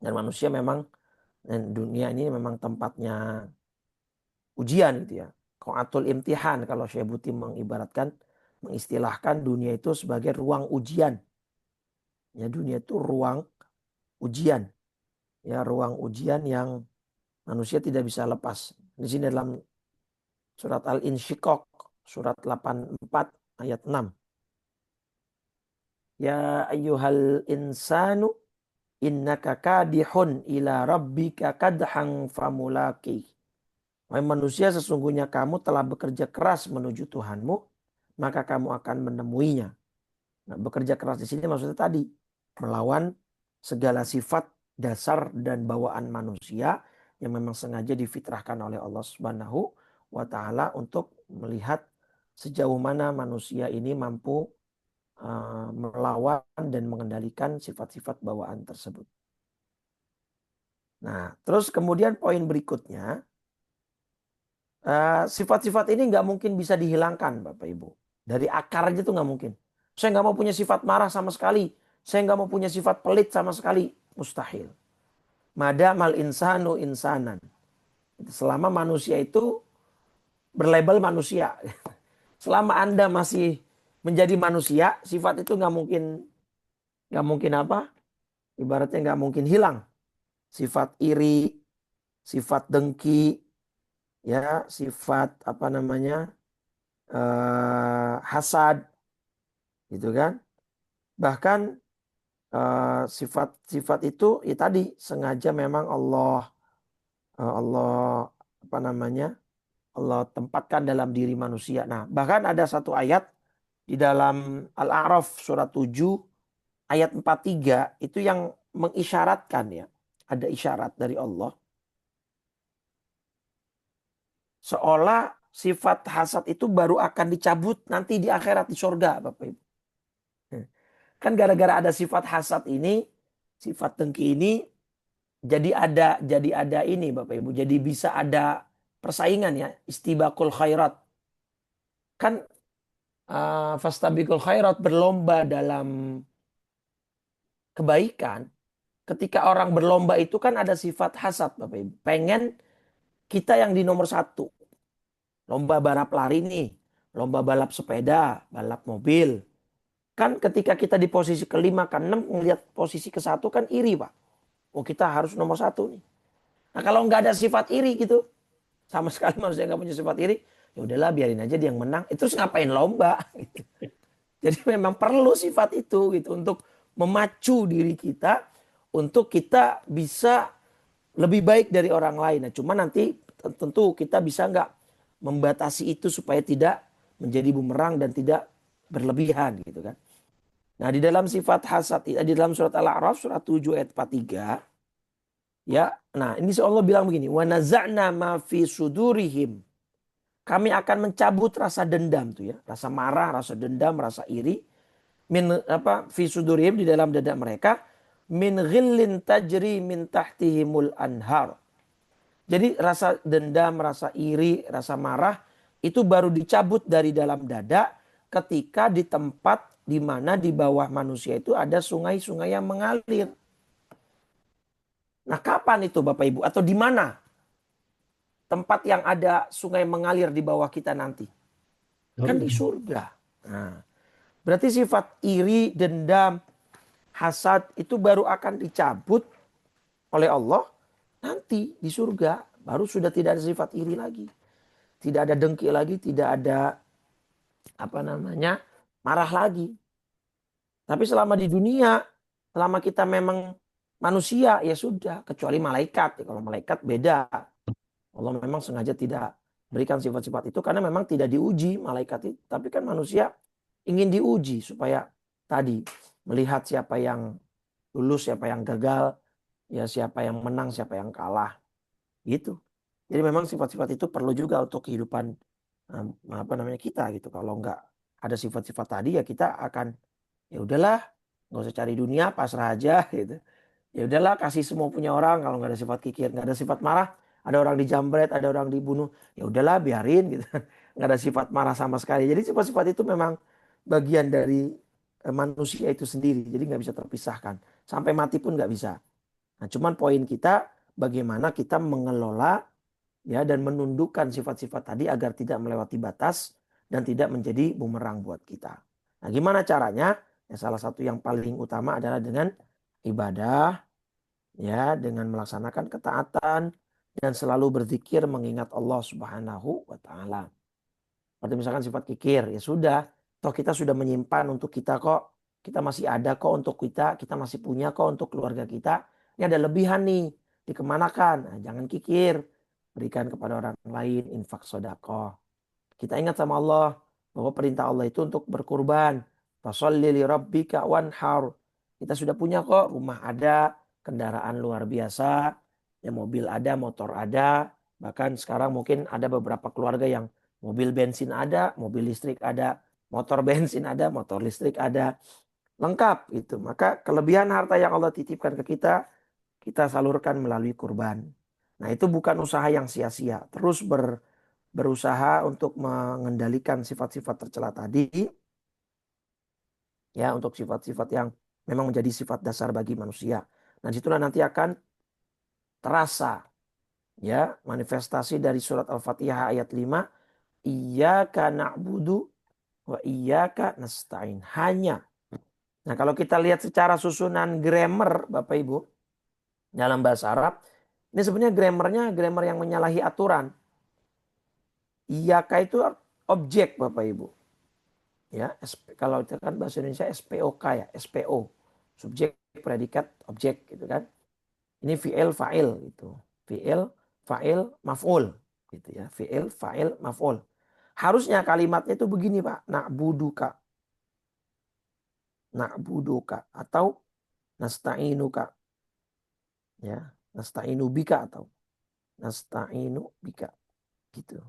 Dan manusia memang dan dunia ini memang tempatnya ujian gitu ya. Qaatul imtihan kalau Syekh Buti mengibaratkan mengistilahkan dunia itu sebagai ruang ujian. Ya dunia itu ruang ujian. Ya ruang ujian yang manusia tidak bisa lepas. Di sini dalam surat Al-Insyiqaq surat 84 ayat 6. Ya ayyuhal insanu innaka kadihun ila rabbika kadhang famulaki. Wahai manusia sesungguhnya kamu telah bekerja keras menuju Tuhanmu, maka kamu akan menemuinya. Nah, bekerja keras di sini maksudnya tadi melawan segala sifat dasar dan bawaan manusia yang memang sengaja difitrahkan oleh Allah Subhanahu wa taala untuk melihat sejauh mana manusia ini mampu melawan dan mengendalikan sifat-sifat bawaan tersebut. Nah, terus kemudian poin berikutnya, sifat-sifat ini nggak mungkin bisa dihilangkan, Bapak Ibu. Dari akarnya itu nggak mungkin. Saya nggak mau punya sifat marah sama sekali. Saya nggak mau punya sifat pelit sama sekali. Mustahil. Madamal insanu insanan. Selama manusia itu berlabel manusia. Selama Anda masih menjadi manusia, sifat itu nggak mungkin apa? Ibaratnya nggak mungkin hilang. Sifat iri, sifat dengki, ya, sifat apa namanya hasad, gitu kan? Bahkan sifat-sifat itu ya tadi sengaja memang Allah apa namanya Allah tempatkan dalam diri manusia. Nah, bahkan ada satu ayat di dalam Al-A'raf surat 7 ayat 43 itu yang mengisyaratkan ya, ada isyarat dari Allah seolah sifat hasad itu baru akan dicabut nanti di akhirat di surga, Bapak Ibu. Kan gara-gara ada sifat hasad ini, sifat dengki ini, jadi ada ini Bapak Ibu. Jadi bisa ada persaingan ya, istibakul khairat. Kan fastabikul khairat, berlomba dalam kebaikan. Ketika orang berlomba itu kan ada sifat hasad Bapak Ibu. Pengen kita yang di nomor satu. Lomba balap lari nih, lomba balap sepeda, balap mobil. Kan ketika kita di posisi kelima, ke enam, ngelihat posisi ke satu kan iri Pak. Oh kita harus nomor satu nih. Nah kalau nggak ada sifat iri gitu, sama sekali manusia nggak punya sifat iri, ya udahlah biarin aja dia yang menang. Itu ngapain lomba? Jadi memang perlu sifat itu gitu untuk memacu diri kita untuk kita bisa lebih baik dari orang lain. Nah, cuma nanti tentu kita bisa nggak membatasi itu supaya tidak menjadi bumerang dan tidak berlebihan gitu kan. Nah, di dalam sifat hasad, di dalam surat Al-A'raf surat 7 ayat 43 ya. Nah, ini Allah bilang begini, wa naza'na ma fi sudurihim. Kami akan mencabut rasa dendam tuh ya, rasa marah, rasa dendam, rasa iri min apa fi sudurihim, di dalam dada mereka, min ghillin tajri min tahtihimul anhar. Jadi rasa dendam, rasa iri, rasa marah itu baru dicabut dari dalam dada ketika di tempat di mana di bawah manusia itu ada sungai-sungai yang mengalir. Nah, kapan itu Bapak Ibu? Atau di mana tempat yang ada sungai mengalir di bawah kita nanti? Kan di surga. Nah, berarti sifat iri, dendam, hasad itu baru akan dicabut oleh Allah nanti di surga. Baru sudah tidak ada sifat iri lagi. Tidak ada dengki lagi, tidak ada apa namanya marah lagi. Tapi selama di dunia, selama kita memang manusia, ya sudah. Kecuali malaikat. Kalau malaikat beda. Allah memang sengaja tidak berikan sifat-sifat itu karena memang tidak diuji malaikat itu. Tapi kan manusia ingin diuji supaya tadi melihat siapa yang lulus, siapa yang gagal, ya siapa yang menang, siapa yang kalah. Gitu. Jadi memang sifat-sifat itu perlu juga untuk kehidupan apa namanya kita gitu. Kalau nggak ada sifat-sifat tadi ya kita akan ya udahlah nggak usah cari dunia, pasrah aja gitu. Ya udahlah kasih semua punya orang, kalau nggak ada sifat kikir, nggak ada sifat marah, ada orang dijambret, ada orang dibunuh, ya udahlah biarin gitu. Nggak ada sifat marah sama sekali. Jadi sifat-sifat itu memang bagian dari manusia itu sendiri. Jadi nggak bisa terpisahkan. Sampai mati pun nggak bisa. Nah, cuman poin kita bagaimana kita mengelola ya dan menundukkan sifat-sifat tadi agar tidak melewati batas dan tidak menjadi bumerang buat kita. Nah, gimana caranya? Ya, salah satu yang paling utama adalah dengan ibadah, ya, dengan melaksanakan ketaatan dan selalu berzikir mengingat Allah Subhanahu wa taala. Seperti misalkan sifat kikir, ya sudah, toh kita sudah menyimpan untuk kita kok, kita masih ada kok untuk kita masih punya kok untuk keluarga kita. Ini ada lebihan nih, dikemanakan? Nah, jangan kikir, berikan kepada orang lain, infak sedekah. Kita ingat sama Allah bahwa perintah Allah itu untuk berkurban. Fasholli li rabbika wanhar. Kita sudah punya kok, rumah ada, kendaraan luar biasa, ya mobil ada, motor ada. Bahkan sekarang mungkin ada beberapa keluarga yang mobil bensin ada, mobil listrik ada, motor bensin ada, motor listrik ada. Lengkap itu. Maka kelebihan harta yang Allah titipkan ke kita salurkan melalui kurban. Nah, itu bukan usaha yang sia-sia. Terus berusaha untuk mengendalikan sifat-sifat tercela tadi, ya, untuk sifat-sifat yang memang menjadi sifat dasar bagi manusia. Nah, disitulah nanti akan terasa ya manifestasi dari surat Al-Fatihah ayat 5, iyyaka na'budu wa iyyaka nasta'in. Hanya. Nah, kalau kita lihat secara susunan grammar Bapak Ibu dalam bahasa Arab, ini sebenarnya grammar yang menyalahi aturan. Iyyaka itu objek Bapak Ibu. Ya, kalau itu kan bahasa Indonesia SPOK ya, SPO. Subjek, predikat, objek gitu kan. Ini fi'il, fa'il gitu. Fi'il, fa'il, maf'ul gitu ya. Fi'il, fa'il, maf'ul. Harusnya kalimatnya itu begini Pak, na'buduka. Na'buduka atau nasta'inuka. Ya, nasta'inu bika atau nasta'inu bika gitu.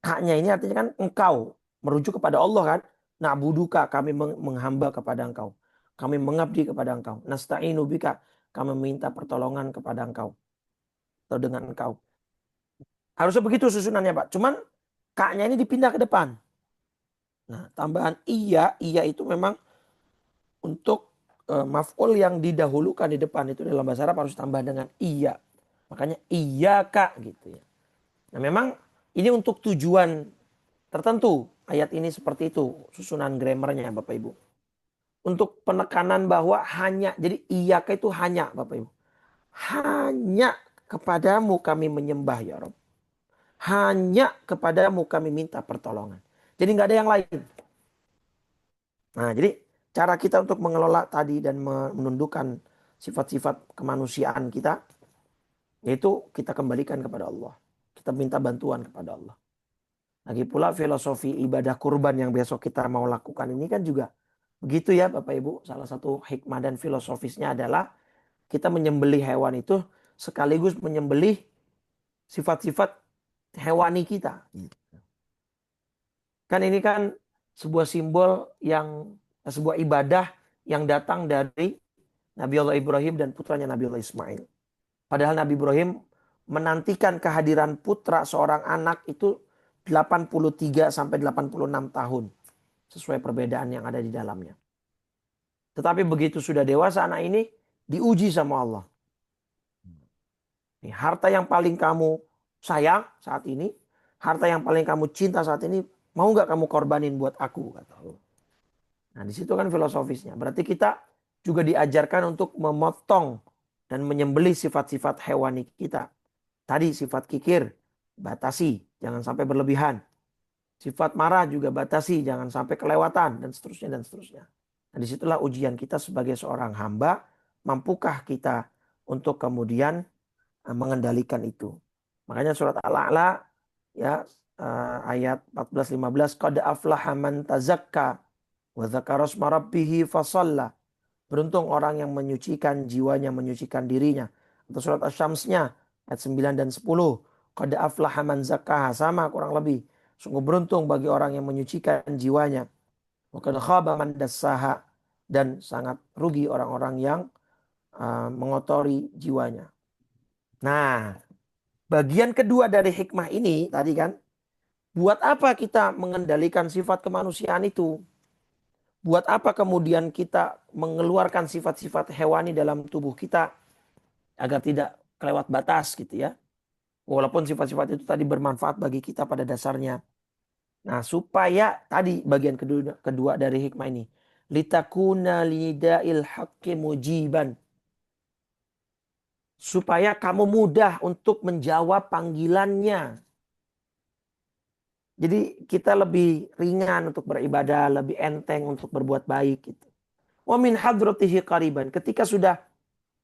Haknya ini artinya kan engkau, merujuk kepada Allah kan. Na'buduka, kami menghamba kepada engkau. Kami mengabdi kepada engkau. Nasta'inu bika, kami minta pertolongan kepada engkau. Atau dengan engkau. Harusnya begitu susunannya Pak. Cuman kaknya ini dipindah ke depan. Nah tambahan iya itu memang untuk maf'ul yang didahulukan di depan. Itu dalam bahasa Arab harus tambah dengan iya. Makanya iya kak gitu ya. Nah memang ini untuk tujuan tertentu. Ayat ini seperti itu susunan grammarnya Bapak Ibu. Untuk penekanan bahwa hanya, jadi iyaka itu hanya Bapak Ibu. Hanya kepadamu kami menyembah ya Rob. Hanya kepadamu kami minta pertolongan. Jadi nggak ada yang lain. Nah jadi cara kita untuk mengelola tadi dan menundukkan sifat-sifat kemanusiaan kita. Yaitu kita kembalikan kepada Allah. Kita minta bantuan kepada Allah. Lagi pula filosofi ibadah kurban yang besok kita mau lakukan ini kan juga begitu ya Bapak Ibu. Salah satu hikmah dan filosofisnya adalah kita menyembelih hewan itu sekaligus menyembelih sifat-sifat hewani kita. Kan ini kan sebuah simbol yang sebuah ibadah yang datang dari Nabi Allah Ibrahim dan putranya Nabi Allah Ismail. Padahal Nabi Ibrahim menantikan kehadiran putra seorang anak itu 83 sampai 86 tahun. Sesuai perbedaan yang ada di dalamnya. Tetapi begitu sudah dewasa anak ini diuji sama Allah. Harta yang paling kamu sayang saat ini, harta yang paling kamu cinta saat ini, mau nggak kamu korbanin buat aku? Kata Allah. Nah di situ kan filosofisnya. Berarti kita juga diajarkan untuk memotong dan menyembelih sifat-sifat hewani kita. Tadi sifat kikir, batasi, jangan sampai berlebihan. Sifat marah juga batasi, jangan sampai kelewatan, dan seterusnya, dan seterusnya. Nah disitulah ujian kita sebagai seorang hamba, mampukah kita untuk kemudian mengendalikan itu. Makanya surat Al-A'la ya ayat 14-15 qad aflaha man tazakka wa dzakara asma rabbih fasalla. Beruntung orang yang menyucikan jiwanya, menyucikan dirinya. Atau surat Asy-Syamsnya ayat 9 dan 10. Qad aflaha man zakkaha, sama kurang lebih. Sungguh beruntung bagi orang yang menyucikan jiwanya. Wa qad khaba man dassaha, dan sangat rugi orang-orang yang mengotori jiwanya. Nah, bagian kedua dari hikmah ini tadi kan, buat apa kita mengendalikan sifat kemanusiaan itu? Buat apa kemudian kita mengeluarkan sifat-sifat hewani dalam tubuh kita agar tidak kelewat batas gitu ya. Walaupun sifat-sifat itu tadi bermanfaat bagi kita pada dasarnya. Nah, supaya tadi bagian kedua dari hikmah ini, litakuna lida'il haqqi mujiban. Supaya kamu mudah untuk menjawab panggilannya. Jadi kita lebih ringan untuk beribadah, lebih enteng untuk berbuat baik gitu. Wa min hadratihi qariban. Ketika sudah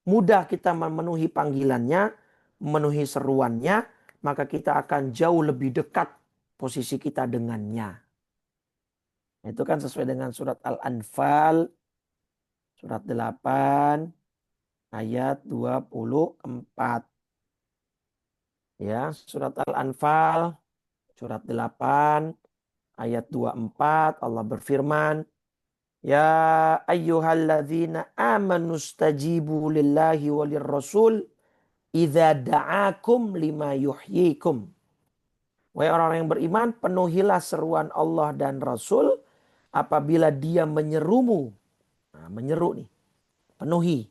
mudah kita memenuhi panggilannya, memenuhi seruannya, maka kita akan jauh lebih dekat posisi kita dengannya. Itu kan sesuai dengan surat Al-Anfal, surat 8, ayat 24. Ya, surat Al-Anfal, surat 8, ayat 24, Allah berfirman, ya ayyuhalladzina amanu stajibu lillahi walir rasul idza da'akum lima yuhyikum. Wahai orang yang beriman, penuhilah seruan Allah dan Rasul apabila dia menyerumu. Nah, menyeru nih, penuhi.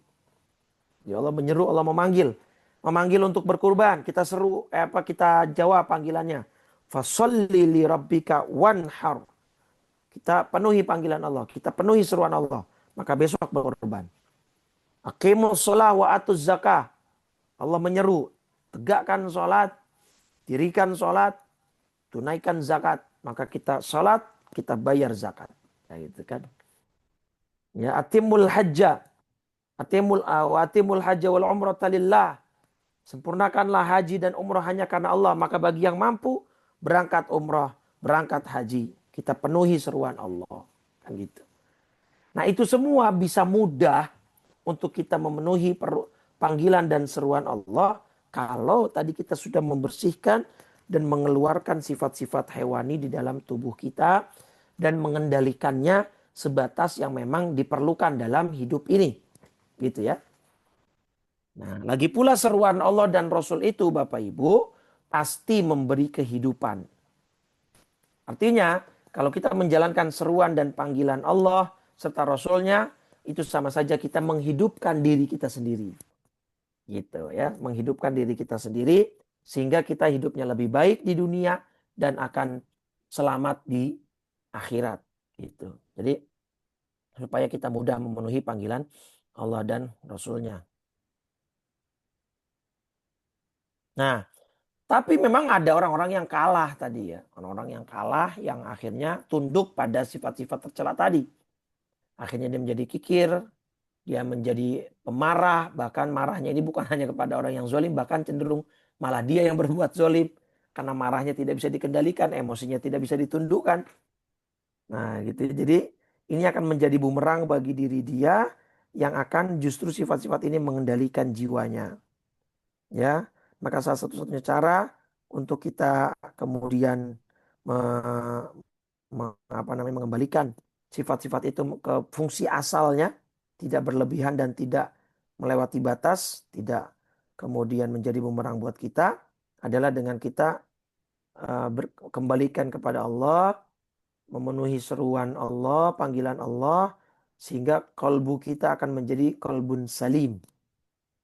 Ya Allah menyeru, Allah memanggil. Memanggil untuk berkurban, kita seru, kita jawab panggilannya. Fasolli li rabbika wanhar. Kita penuhi panggilan Allah, kita penuhi seruan Allah, maka besok berkorban. Aqimus shalah wa atuz zakah. Allah menyeru, tegakkan sholat, dirikan sholat, tunaikan zakat. Maka kita sholat, kita bayar zakat. Ya gitu kan. Ya, atimul hajja. Atimul hajja wal umrata lillah. Sempurnakanlah haji dan umrah hanya karena Allah. Maka bagi yang mampu, berangkat umrah, berangkat haji. Kita penuhi seruan Allah. Kan gitu. Nah itu semua bisa mudah untuk kita memenuhi panggilan dan seruan Allah. Kalau tadi kita sudah membersihkan dan mengeluarkan sifat-sifat hewani di dalam tubuh kita dan mengendalikannya sebatas yang memang diperlukan dalam hidup ini. Gitu ya. Nah, lagi pula seruan Allah dan Rasul itu Bapak Ibu pasti memberi kehidupan. Artinya, kalau kita menjalankan seruan dan panggilan Allah serta Rasulnya, itu sama saja kita menghidupkan diri kita sendiri. Gitu ya, menghidupkan diri kita sendiri sehingga kita hidupnya lebih baik di dunia dan akan selamat di akhirat. Gitu. Jadi, supaya kita mudah memenuhi panggilan Allah dan Rasulnya. Nah, tapi memang ada orang-orang yang kalah tadi ya. Orang-orang yang kalah yang akhirnya tunduk pada sifat-sifat tercela tadi. Akhirnya dia menjadi kikir, dia menjadi pemarah, bahkan marahnya ini bukan hanya kepada orang yang zalim, bahkan cenderung malah dia yang berbuat zalim. Karena marahnya tidak bisa dikendalikan, emosinya tidak bisa ditundukkan. Nah gitu. Jadi ini akan menjadi bumerang bagi diri dia yang akan justru sifat-sifat ini mengendalikan jiwanya. Ya, maka salah satu-satunya cara untuk kita kemudian mengembalikan sifat-sifat itu ke fungsi asalnya, tidak berlebihan dan tidak melewati batas, tidak kemudian menjadi bumerang buat kita, adalah dengan kita kembalikan kepada Allah, memenuhi seruan Allah, panggilan Allah, sehingga kalbu kita akan menjadi kalbun salim,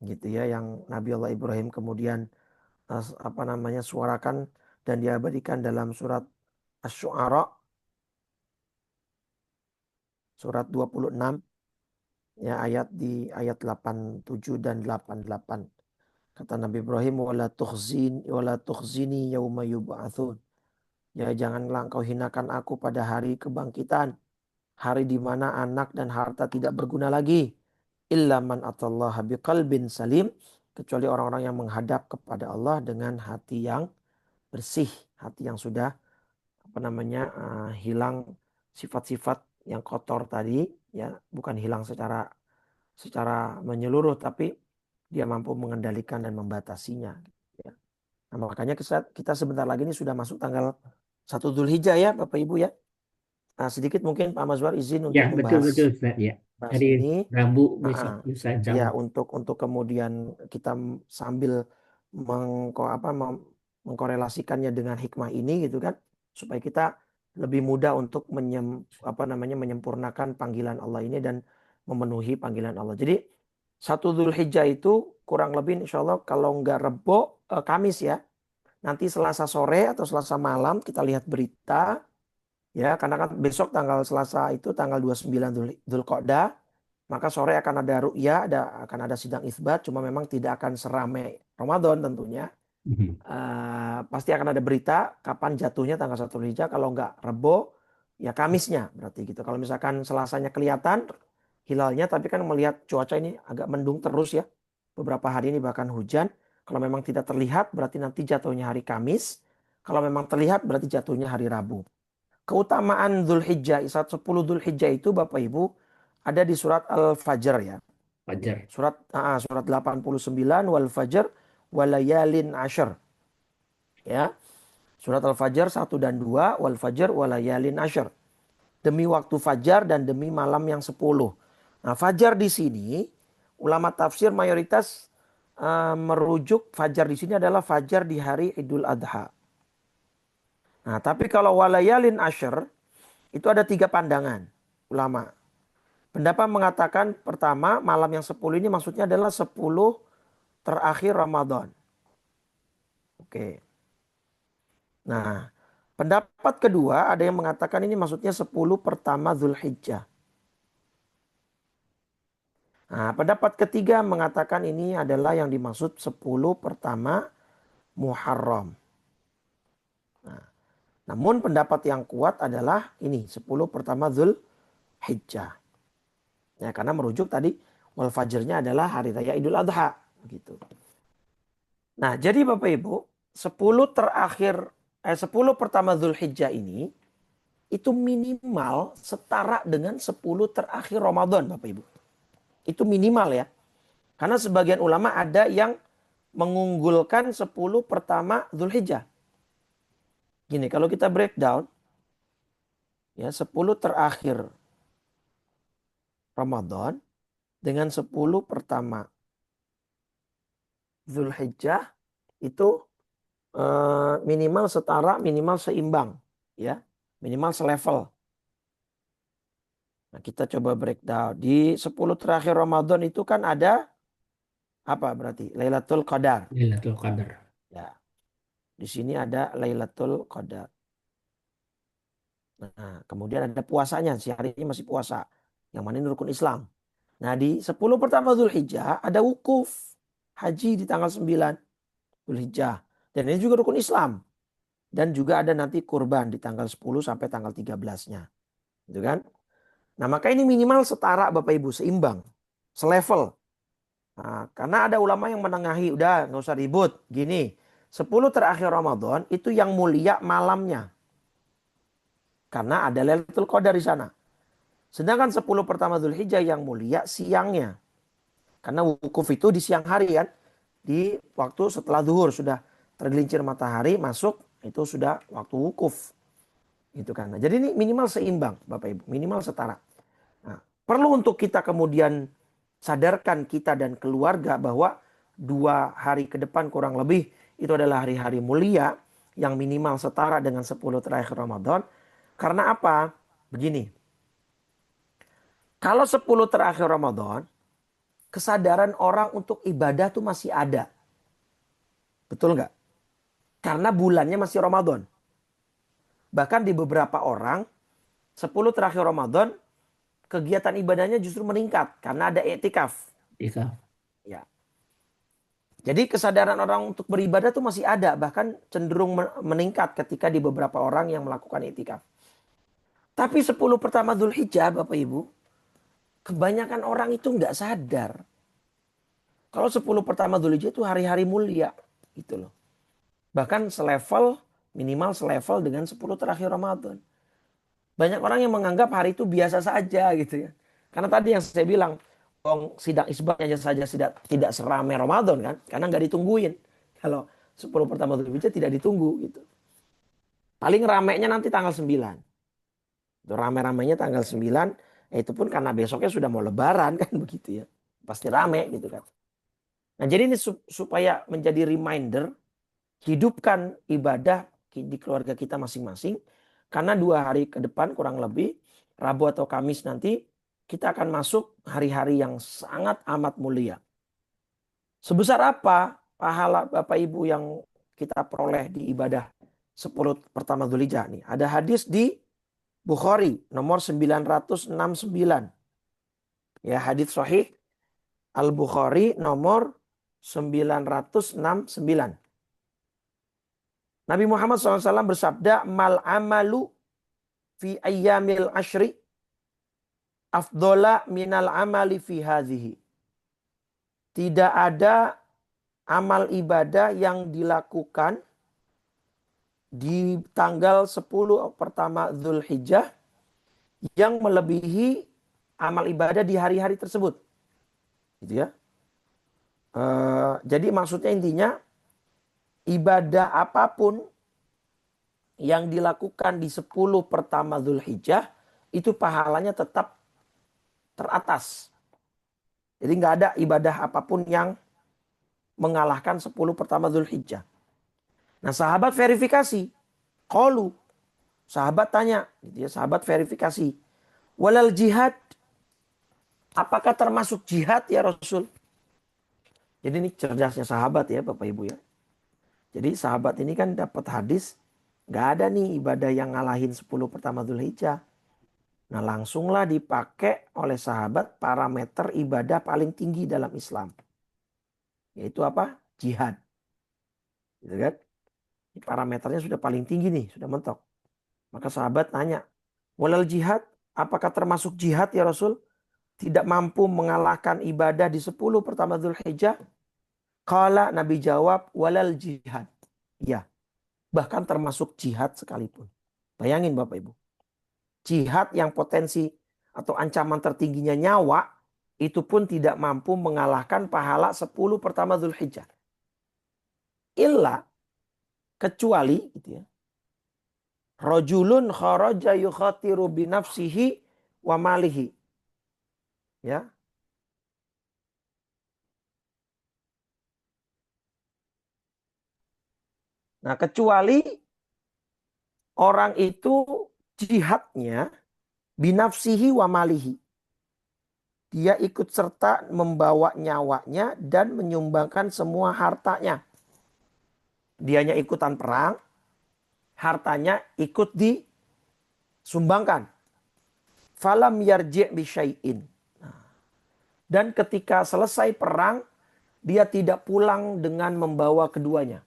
gitu ya, yang Nabi Allah Ibrahim kemudian suarakan dan diabadikan dalam surat Asy-Syu'ara surat 26 ya, ayat 87 dan 88. Kata Nabi Ibrahim, wala tukhzini yauma yub'atsun. Ya, janganlah engkau hinakan aku pada hari kebangkitan, hari di mana anak dan harta tidak berguna lagi. Illa man atallaha biqalbin salim, kecuali orang-orang yang menghadap kepada Allah dengan hati yang bersih, hati yang sudah hilang sifat-sifat yang kotor tadi, ya, bukan hilang secara menyeluruh, tapi dia mampu mengendalikan dan membatasinya. Ya. Nah, makanya kita sebentar lagi ini sudah masuk tanggal 1 Dzulhijjah ya Bapak Ibu ya. Nah, sedikit mungkin Pak Mazwar izin Ya, untuk betul-betul membahas Ustaz ya. Hari ini. Rabu besok Nah, lusa ya jauh. untuk kemudian kita sambil mengkorelasikannya dengan hikmah ini gitu kan, supaya kita lebih mudah untuk menyempurnakan panggilan Allah ini dan memenuhi panggilan Allah. Jadi 1 Dzulhijjah itu kurang lebih insya Allah kalau nggak Rebo, Kamis ya. Nanti Selasa sore atau Selasa malam kita lihat berita ya, karena kan besok tanggal Selasa itu tanggal 29 Dzulqa'dah, maka sore akan ada ru'ya, akan ada sidang isbat, cuma memang tidak akan seramai Ramadan tentunya. Mhm. Pasti akan ada berita kapan jatuhnya tanggal 1 Dzulhijjah. Kalau nggak Rebo, ya Kamisnya berarti gitu. Kalau misalkan Selasanya kelihatan hilalnya, tapi kan melihat cuaca ini agak mendung terus ya. Beberapa hari ini bahkan hujan. Kalau memang tidak terlihat berarti nanti jatuhnya hari Kamis. Kalau memang terlihat berarti jatuhnya hari Rabu. Keutamaan Dzulhijjah, 10 Dzulhijjah itu Bapak Ibu ada di surat Al-Fajr ya. Fajar. Surat 89 wal fajr walayalin ashar. Ya. Surat Al-Fajr 1 dan 2 wal fajr walayalin ashar. Demi waktu fajar dan demi malam yang 10. Nah, fajar di sini ulama tafsir mayoritas merujuk fajar di sini adalah fajar di hari Idul Adha. Nah, tapi kalau walayalin ashar itu ada 3 pandangan ulama. Pendapat mengatakan pertama malam yang 10 ini maksudnya adalah 10 terakhir Ramadan. Oke. Nah, pendapat kedua ada yang mengatakan ini maksudnya 10 pertama Dzulhijjah. Nah, pendapat ketiga mengatakan ini adalah yang dimaksud 10 pertama Muharram. Nah, namun pendapat yang kuat adalah ini 10 pertama Dzulhijjah. Ya, karena merujuk tadi wal fajrnya adalah hari raya Idul Adha gitu. Nah, jadi Bapak Ibu, 10 pertama Dzulhijjah ini itu minimal setara dengan 10 terakhir Ramadan, Bapak Ibu. Itu minimal ya. Karena sebagian ulama ada yang mengunggulkan 10 pertama Dzulhijjah. Gini, kalau kita breakdown, ya 10 terakhir Ramadan dengan 10 pertama Zulhijjah itu minimal setara, minimal seimbang, ya, minimal selevel. Nah, kita coba breakdown. Di 10 terakhir Ramadan itu kan ada apa berarti? Lailatul Qadar. Lailatul Qadar. Ya, di sini ada Lailatul Qadar. Nah, kemudian ada puasanya, si hari ini masih puasa. Yang mana ini rukun Islam. Nah, di 10 pertama Zulhijjah ada wukuf haji di tanggal 9 Zulhijjah. Dan ini juga rukun Islam. Dan juga ada nanti kurban di tanggal 10 sampai tanggal 13-nya. Gitu kan? Nah, maka ini minimal setara Bapak Ibu, seimbang, selevel. Nah, karena ada ulama yang menengahi, udah nggak usah ribut. Gini, 10 terakhir Ramadan itu yang mulia malamnya. Karena ada Lailatul Qadar di sana. Sedangkan 10 pertama Zulhijjah yang mulia siangnya. Karena wukuf itu di siang hari kan. Di waktu setelah zuhur sudah tergelincir matahari masuk itu sudah waktu wukuf. Gitu kan. Nah, jadi ini minimal seimbang Bapak Ibu. Minimal setara. Nah, perlu untuk kita kemudian sadarkan kita dan keluarga bahwa 2 hari ke depan kurang lebih itu adalah hari-hari mulia yang minimal setara dengan 10 terakhir Ramadan. Karena apa? Begini. Kalau 10 terakhir Ramadan, kesadaran orang untuk ibadah tuh masih ada. Betul nggak? Karena bulannya masih Ramadan. Bahkan di beberapa orang, 10 terakhir Ramadan, kegiatan ibadahnya justru meningkat. Karena ada iktikaf. Iktikaf. Ya. Jadi kesadaran orang untuk beribadah tuh masih ada. Bahkan cenderung meningkat ketika di beberapa orang yang melakukan iktikaf. Tapi 10 pertama Dzulhijjah Bapak Ibu, kebanyakan orang itu nggak sadar. Kalau 10 pertama Dzulhijjah itu hari-hari mulia. Gitu loh. Bahkan selevel, minimal selevel dengan 10 terakhir Ramadan. Banyak orang yang menganggap hari itu biasa saja gitu ya. Karena tadi yang saya bilang, sidang isbatnya saja tidak seramai Ramadan kan. Karena nggak ditungguin. Kalau 10 pertama Dzulhijjah tidak ditunggu gitu. Paling ramainya nanti tanggal 9. Itu rame-ramenya tanggal 9. Itu pun karena besoknya sudah mau lebaran kan begitu ya. Pasti rame gitu kan. Nah jadi ini supaya menjadi reminder. Hidupkan ibadah di keluarga kita masing-masing. Karena 2 hari ke depan kurang lebih. Rabu atau Kamis nanti. Kita akan masuk hari-hari yang sangat amat mulia. Sebesar apa pahala Bapak Ibu yang kita peroleh di ibadah 10 pertama Dzulhijjah nih. Ada hadis di Bukhari nomor 969. Ya, hadis sahih Al-Bukhari nomor 969. Nabi Muhammad SAW bersabda, "Mal amalu fi ayyamil ashri afdola minal amali fi hadhihi." Tidak ada amal ibadah yang dilakukan di tanggal 10 pertama Dzulhijjah yang melebihi amal ibadah di hari-hari tersebut. Gitu ya. Jadi maksudnya intinya ibadah apapun yang dilakukan di 10 pertama Dzulhijjah itu pahalanya tetap teratas. Jadi nggak ada ibadah apapun yang mengalahkan 10 pertama Dzulhijjah. Nah, sahabat verifikasi. Qalu, sahabat tanya, gitu ya, sahabat verifikasi. Walal jihad, apakah termasuk jihad ya Rasul? Jadi ini cerdasnya sahabat ya Bapak Ibu ya. Jadi sahabat ini kan dapat hadis, nggak ada nih ibadah yang ngalahin 10 pertama Dzulhijjah. Nah langsunglah dipakai oleh sahabat parameter ibadah paling tinggi dalam Islam. Yaitu apa? Jihad. Gitu kan? Parameternya sudah paling tinggi nih, sudah mentok. Maka sahabat nanya, walal jihad, apakah termasuk jihad ya Rasul? Tidak mampu mengalahkan ibadah di 10 pertama Dzulhijjah? Qala, Nabi jawab, walal jihad. Ya, bahkan termasuk jihad sekalipun. Bayangin Bapak Ibu. Jihad yang potensi atau ancaman tertingginya nyawa, itu pun tidak mampu mengalahkan pahala 10 pertama Dzulhijjah. Illa, kecuali gitu ya. Rajulun kharaja yukhatiru binafsihi wa malihi. Ya. Nah, kecuali orang itu jihadnya binafsihi wa malihi. Dia ikut serta membawa nyawanya dan menyumbangkan semua hartanya. Dianya ikutan perang, hartanya ikut disumbangkan. Falam yarji' bisyai'in. Dan ketika selesai perang, dia tidak pulang dengan membawa keduanya.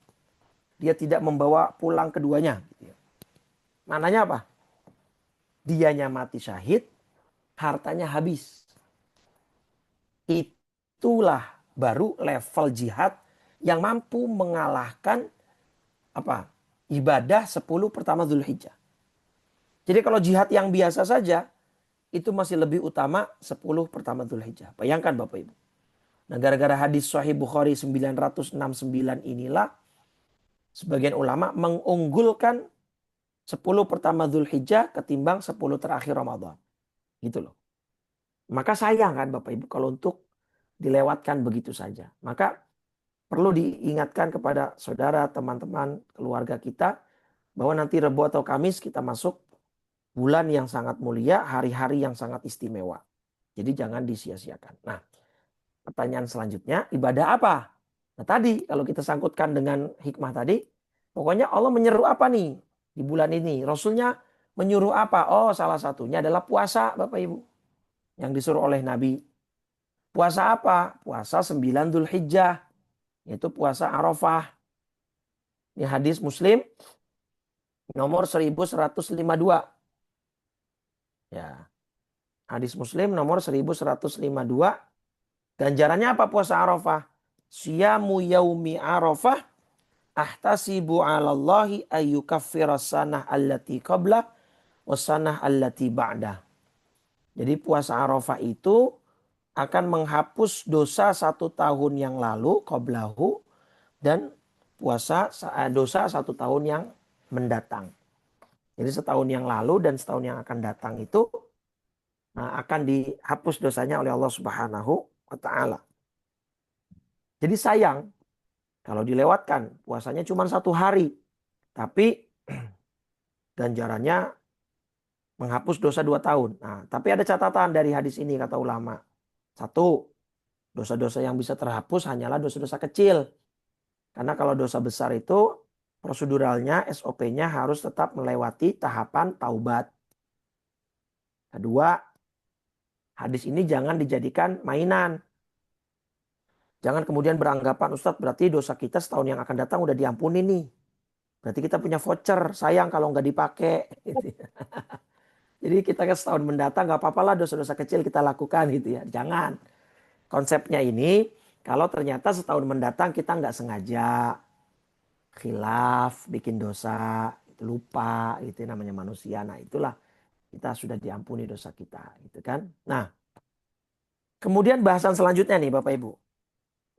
Dia tidak membawa pulang keduanya. Maknanya apa? Dianya mati syahid, hartanya habis. Itulah baru level jihad yang mampu mengalahkan apa? Ibadah 10 pertama Dzulhijjah. Jadi kalau jihad yang biasa saja itu masih lebih utama 10 pertama Dzulhijjah. Bayangkan Bapak Ibu. Nah, gara-gara hadis Sahih Bukhari 969 inilah sebagian ulama mengunggulkan 10 pertama Dzulhijjah ketimbang 10 terakhir Ramadan. Gitu loh. Maka sayang kan Bapak Ibu kalau untuk dilewatkan begitu saja. Maka perlu diingatkan kepada saudara, teman-teman, keluarga kita bahwa nanti Rebo atau Kamis kita masuk bulan yang sangat mulia, hari-hari yang sangat istimewa. Jadi jangan disia-siakan. Nah, pertanyaan selanjutnya, ibadah apa? Nah tadi kalau kita sangkutkan dengan hikmah tadi, pokoknya Allah menyeru apa nih di bulan ini? Rasulnya menyuruh apa? Oh, salah satunya adalah puasa Bapak Ibu. Yang disuruh oleh Nabi. Puasa apa? Puasa 9 Dzulhijjah. Yaitu puasa Arafah. Ini hadis Muslim nomor 1152. Ya. Hadis Muslim nomor 1152. Ganjarannya apa puasa Arafah? Siyamu yaumi Arafah ahtasibu 'alallahi ayyukaffiras sanah allati qabla wassanah allati ba'da. Jadi puasa Arafah itu akan menghapus dosa 1 tahun yang lalu qablahu dan dosa 1 tahun yang mendatang. Jadi setahun yang lalu dan setahun yang akan datang itu akan dihapus dosanya oleh Allah Subhanahu wa taala. Jadi sayang kalau dilewatkan puasanya cuma 1 hari. Tapi ganjarannya menghapus dosa 2 tahun. Nah, tapi ada catatan dari hadis ini kata ulama. Satu, dosa-dosa yang bisa terhapus hanyalah dosa-dosa kecil. Karena kalau dosa besar itu proseduralnya SOP-nya harus tetap melewati tahapan taubat. Kedua, hadis ini jangan dijadikan mainan. Jangan kemudian beranggapan Ustadz berarti dosa kita setahun yang akan datang udah diampuni nih. Berarti kita punya voucher, sayang kalau nggak dipakai. Jadi kita kan setahun mendatang nggak apa-apa lah dosa-dosa kecil kita lakukan gitu ya. Jangan. Konsepnya ini kalau ternyata setahun mendatang kita nggak sengaja khilaf, bikin dosa, lupa, itu namanya manusia. Nah itulah kita sudah diampuni dosa kita, gitu kan. Nah kemudian bahasan selanjutnya nih Bapak Ibu.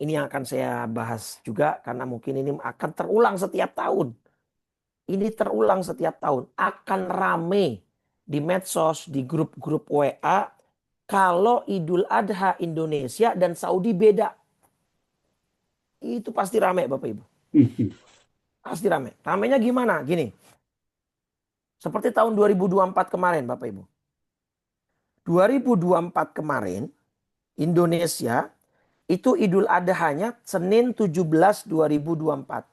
Ini yang akan saya bahas juga karena mungkin ini akan terulang setiap tahun. Ini terulang setiap tahun. Akan rame di medsos, di grup-grup WA. Kalau Idul Adha Indonesia dan Saudi beda. Itu pasti rame Bapak Ibu. Pasti rame. Ramenya gimana? Gini. Seperti tahun 2024 kemarin Bapak Ibu. 2024 kemarin Indonesia itu Idul Adhanya Senin 17 2024.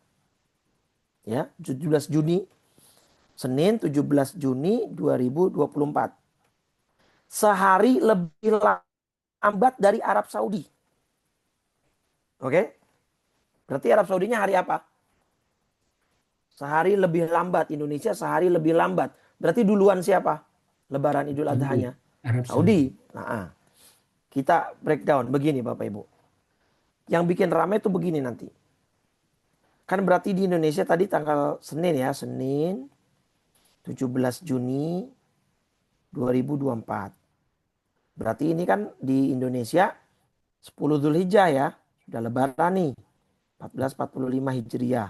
Ya, 17 Juni. Senin 17 Juni 2024. Sehari lebih lambat dari Arab Saudi. Oke? Berarti Arab Saudinya hari apa? Sehari lebih lambat. Indonesia sehari lebih lambat. Berarti duluan siapa? Lebaran Idul Adhanya. Saudi. Nah, kita breakdown begini Bapak Ibu. Yang bikin ramai itu begini nanti. Kan berarti di Indonesia tadi tanggal Senin ya. Senin 17 Juni 2024. Berarti ini kan di Indonesia 10 Dzulhijjah ya. Sudah lebaran nih. 1445 Hijriah.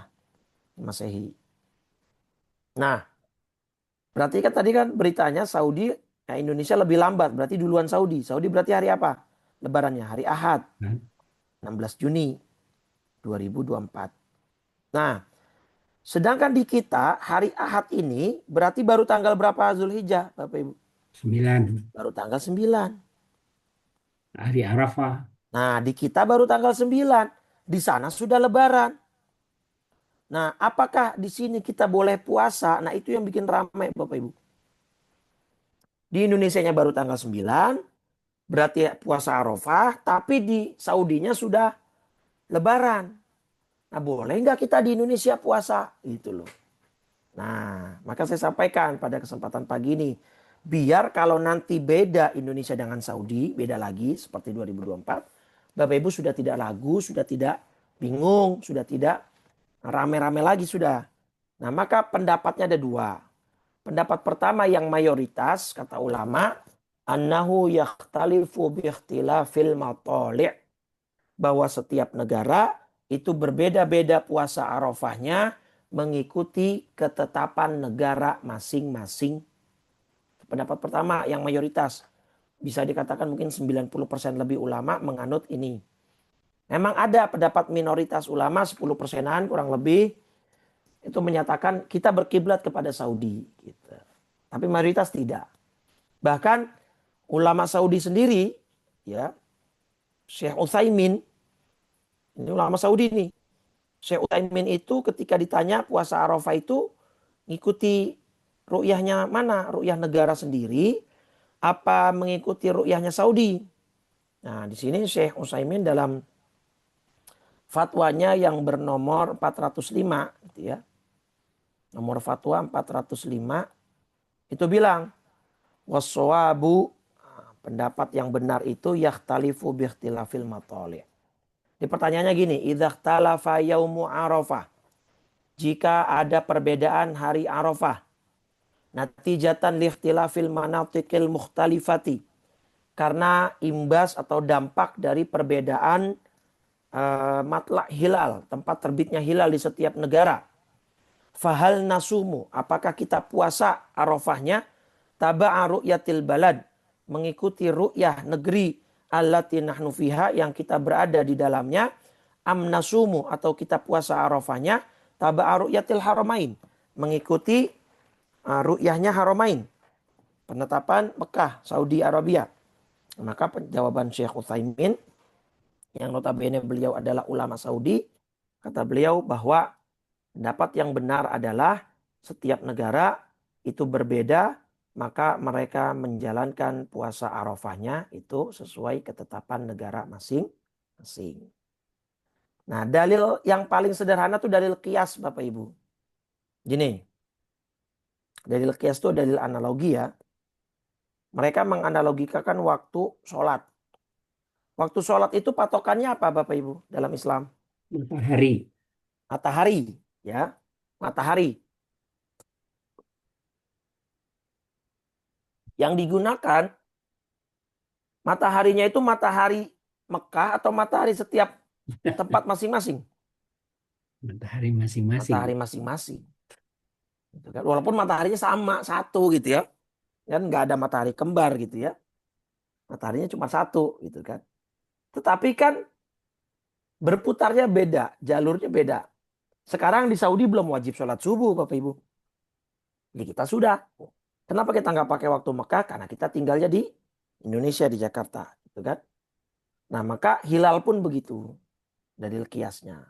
Masehi. Nah, Berarti kan tadi kan beritanya Saudi, ya Indonesia lebih lambat. Berarti duluan Saudi. Saudi berarti hari apa? Lebarannya hari Ahad, Nah, 16 Juni 2024. Nah, sedangkan di kita hari Ahad ini berarti baru tanggal berapa Zulhijjah, Bapak Ibu? 9 Baru tanggal 9. hari Arafah. Nah, di kita baru tanggal 9. Di sana sudah Lebaran. Nah, apakah di sini kita boleh puasa? Nah, itu yang bikin ramai, Bapak Ibu. Di Indonesianya baru tanggal 9, berarti puasa Arafah, tapi di Saudinya sudah Lebaran. Nah, boleh nggak kita di Indonesia puasa? Gitu loh. Nah, maka saya sampaikan pada kesempatan pagi ini, biar kalau nanti beda Indonesia dengan Saudi, beda lagi seperti 2024, Bapak Ibu sudah tidak ragu, sudah tidak bingung, sudah tidak rame-rame lagi sudah. Nah, maka pendapatnya ada dua. Pendapat pertama yang mayoritas, kata ulama, annahu yakhtalifu biikhtilafil matali', bahwa setiap negara itu berbeda-beda puasa Arafahnya mengikuti ketetapan negara masing-masing. Pendapat pertama yang mayoritas. Bisa dikatakan mungkin 90% lebih ulama menganut ini. Memang ada pendapat minoritas ulama 10%-an kurang lebih itu menyatakan kita berkiblat kepada Saudi. Gitu. Tapi mayoritas tidak. Bahkan ulama Saudi sendiri, ya Syekh Utsaimin, ini ulama Saudi nih. Syekh Utsaimin itu ketika ditanya puasa Arafah itu ngikuti ru'yahnya mana? Ru'yah negara sendiri apa mengikuti ru'yahnya Saudi? Nah, di sini Syekh Utsaimin dalam fatwanya yang bernomor 405 gitu ya. Nomor fatwa 405 itu bilang wassawabu, pendapat yang benar itu yakhtalifu biikhtilafil matali'. Di pertanyaannya gini, idza ikhtalafa yaumu Arafah. Jika ada perbedaan hari Arafah, natijatan liikhtilafil manatikil mukhtalifati, karena imbas atau dampak dari perbedaan matla' hilal, tempat terbitnya hilal di setiap negara. Fahal nasumu, apakah kita puasa Arafahnya taba'a ru'yatil balad, mengikuti ru'yah negeri allati nahnu fiha, yang kita berada di dalamnya, am nasumu, atau kita puasa Arafahnya taba'a ru'yatil haramain, mengikuti ru'yahnya Haramain, penetapan Mekah, Saudi Arabia. Maka jawaban Syekh Utsaimin, yang notabene beliau adalah ulama Saudi, kata beliau bahwa pendapat yang benar adalah setiap negara itu berbeda, maka mereka menjalankan puasa Arafahnya itu sesuai ketetapan negara masing-masing. Nah, dalil yang paling sederhana tuh dalil kias, Bapak Ibu. Gini, dalil kias itu dalil analogi ya. Mereka menganalogikakan waktu sholat. Waktu sholat itu patokannya apa Bapak Ibu dalam Islam? Matahari. Matahari, ya. Matahari. Yang digunakan mataharinya itu matahari Mekah atau matahari setiap tempat masing-masing? Matahari masing-masing. Matahari masing-masing. Gitu kan. Walaupun mataharinya sama, satu gitu ya. Kan nggak ada matahari kembar gitu ya. Mataharinya cuma satu gitu kan. Tetapi kan berputarnya beda, jalurnya beda. Sekarang di Saudi belum wajib sholat subuh Bapak Ibu. Di kita sudah. Kenapa kita nggak pakai waktu Mekah? Karena kita tinggalnya di Indonesia, di Jakarta. Gitu kan. Nah, maka hilal pun begitu. Dalil kiasnya.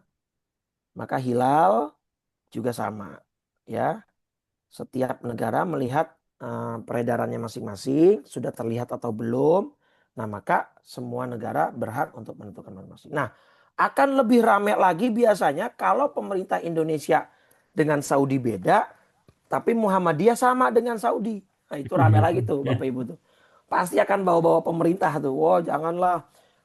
Maka hilal juga sama. Ya, setiap negara melihat peredarannya masing-masing, sudah terlihat atau belum. Nah, maka semua negara berhak untuk menentukan masing-masing. Nah, akan lebih ramai lagi biasanya kalau pemerintah Indonesia dengan Saudi beda, tapi Muhammadiyah sama dengan Saudi. Nah, itu rame lagi tuh Bapak Ibu tuh. Pasti akan bawa-bawa pemerintah tuh. Wah, janganlah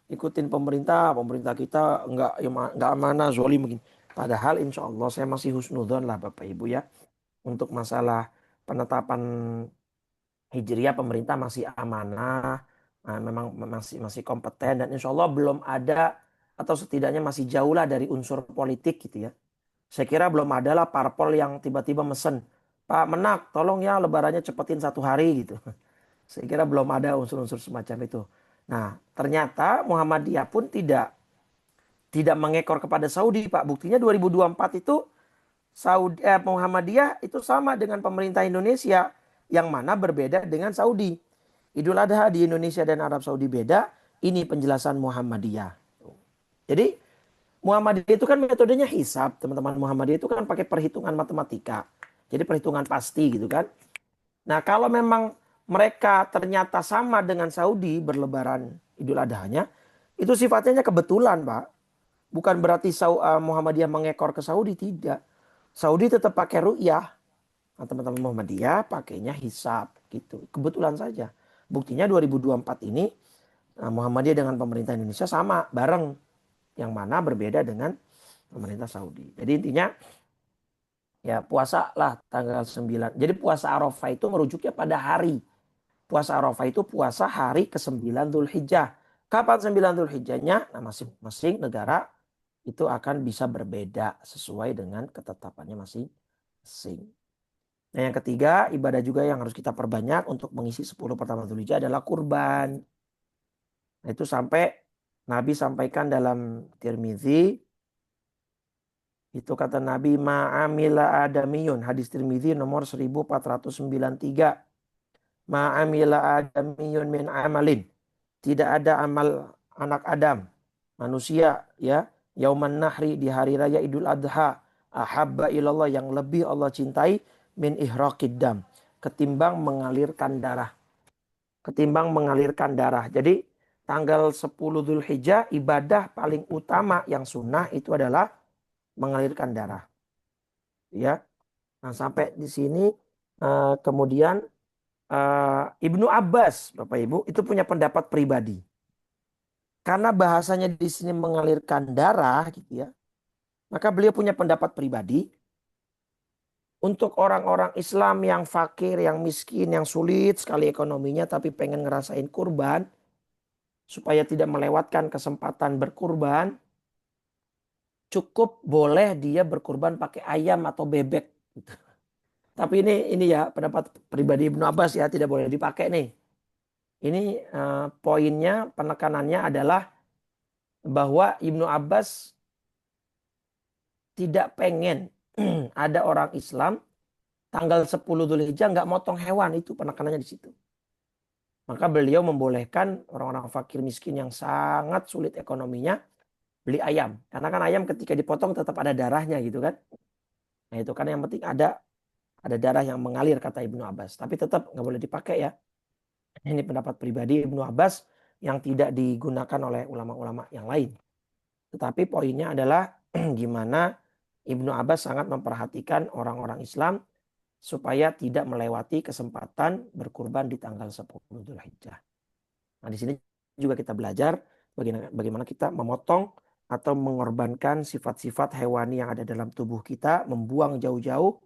ikutin pemerintah. Pemerintah kita enggak amanah, zolim begini. Padahal insya Allah saya masih husnudzon lah Bapak Ibu ya. Untuk masalah penetapan Hijriah pemerintah masih amanah. Memang masih kompeten. Dan insya Allah belum ada, atau setidaknya masih jauh lah dari unsur politik gitu ya. Saya kira belum ada lah parpol yang tiba-tiba mesen Pak Menak, tolong ya lebarannya cepetin 1 hari gitu. Saya kira belum ada unsur-unsur semacam itu. Nah, ternyata Muhammadiyah pun tidak mengekor kepada Saudi, Pak. Buktinya 2024 itu Muhammadiyah itu sama dengan pemerintah Indonesia yang mana berbeda dengan Saudi. Idul Adha di Indonesia dan Arab Saudi beda. Ini penjelasan Muhammadiyah. Jadi Muhammadiyah itu kan metodenya hisab, teman-teman. Muhammadiyah itu kan pakai perhitungan matematika. Jadi perhitungan pasti gitu kan. Nah, kalau memang mereka ternyata sama dengan Saudi berlebaran Idul Adhanya, itu sifatnya kebetulan, Pak. Bukan berarti Muhammadiyah mengekor ke Saudi, tidak. Saudi tetap pakai ru'yah. Nah, teman-teman Muhammadiyah pakainya hisab gitu. Kebetulan saja. Buktinya 2024 ini Muhammadiyah dengan pemerintah Indonesia sama, bareng. Yang mana berbeda dengan pemerintah Saudi. Jadi intinya ya puasa lah tanggal 9. Jadi puasa Arafah itu merujuknya pada hari. Puasa Arafah itu puasa hari ke-9 Dzulhijjah. Kapan 9 Dzulhijjahnya? Nah, masing-masing negara itu akan bisa berbeda sesuai dengan ketetapannya masing-masing. Nah, yang ketiga, ibadah juga yang harus kita perbanyak untuk mengisi 10 pertama Dzulhijjah adalah kurban. Nah, itu sampai Nabi sampaikan dalam Tirmizi, itu kata Nabi, ma'amila adamiyun, hadis Tirmizi nomor 1493. Ma'amila adamiyun min amalin. Tidak ada amal anak Adam, manusia ya, yauman nahri di hari raya Idul Adha, ahabba ilallah yang lebih Allah cintai min ihraqid dam, ketimbang mengalirkan darah. Ketimbang mengalirkan darah. Jadi tanggal 10 Dzulhijjah ibadah paling utama yang sunnah itu adalah mengalirkan darah. Ya. Nah, sampai di sini kemudian Ibnu Abbas, Bapak Ibu, itu punya pendapat pribadi. Karena bahasanya di sini mengalirkan darah gitu ya. Maka beliau punya pendapat pribadi untuk orang-orang Islam yang fakir, yang miskin, yang sulit sekali ekonominya tapi pengen ngerasain kurban supaya tidak melewatkan kesempatan berkurban, cukup boleh dia berkurban pakai ayam atau bebek gitu. Tapi ini ya pendapat pribadi Ibnu Abbas ya, tidak boleh dipakai nih. Ini poinnya, penekanannya adalah bahwa Ibnu Abbas tidak pengen ada orang Islam tanggal 10 Dzulhijjah nggak motong hewan, itu penekanannya di situ. Maka beliau membolehkan orang-orang fakir miskin yang sangat sulit ekonominya beli ayam. Karena kan ayam ketika dipotong tetap ada darahnya gitu kan. Nah itu kan yang penting ada darah yang mengalir kata Ibnu Abbas. Tapi tetap nggak boleh dipakai ya. Ini pendapat pribadi Ibnu Abbas yang tidak digunakan oleh ulama-ulama yang lain. Tetapi poinnya adalah gimana Ibnu Abbas sangat memperhatikan orang-orang Islam supaya tidak melewati kesempatan berkurban di tanggal 10 Dzulhijjah. Nah, di sini juga kita belajar bagaimana kita memotong atau mengorbankan sifat-sifat hewani yang ada dalam tubuh kita, membuang jauh-jauh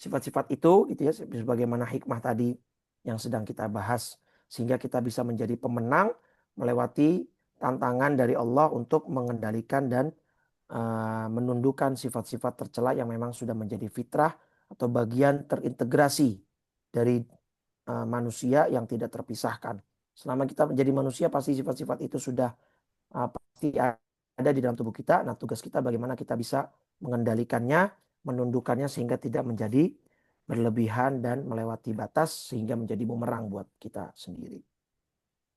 sifat-sifat itu gitu ya, sebagaimana hikmah tadi yang sedang kita bahas, sehingga kita bisa menjadi pemenang melewati tantangan dari Allah untuk mengendalikan dan menundukkan sifat-sifat tercela yang memang sudah menjadi fitrah atau bagian terintegrasi dari manusia yang tidak terpisahkan. Selama kita menjadi manusia pasti sifat-sifat itu sudah pasti ada di dalam tubuh kita. Nah, tugas kita bagaimana kita bisa mengendalikannya, menundukkannya sehingga tidak menjadi berlebihan dan melewati batas sehingga menjadi bumerang buat kita sendiri.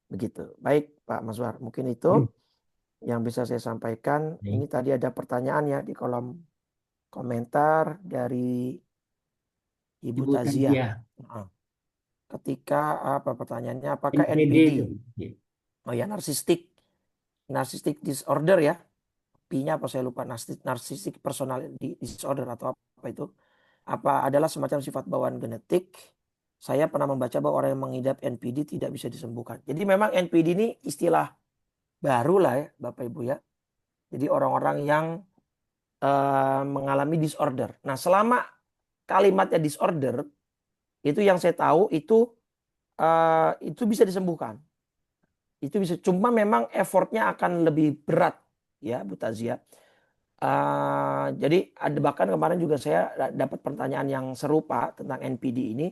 Begitu. Baik, Pak Mazwar, mungkin itu yang bisa saya sampaikan. Ini tadi ada pertanyaan ya di kolom komentar dari Ibu Ibu Taziah. Taziah, Ketika apa pertanyaannya? Apakah NPD NPD? itu. Oh ya, narcissistic disorder ya. P-nya apa saya lupa. Narcissistic personality disorder atau apa itu? Apa adalah semacam sifat bawaan genetik? Saya pernah membaca bahwa orang yang mengidap NPD tidak bisa disembuhkan. Jadi memang NPD ini istilah baru lah ya, Bapak Ibu ya. Jadi orang-orang yang mengalami disorder. Nah, selama kalimatnya disorder, itu yang saya tahu itu bisa disembuhkan. Itu bisa, cuma memang effortnya akan lebih berat ya Bu Tazia. Jadi ada bahkan kemarin juga saya dapat pertanyaan yang serupa tentang NPD ini.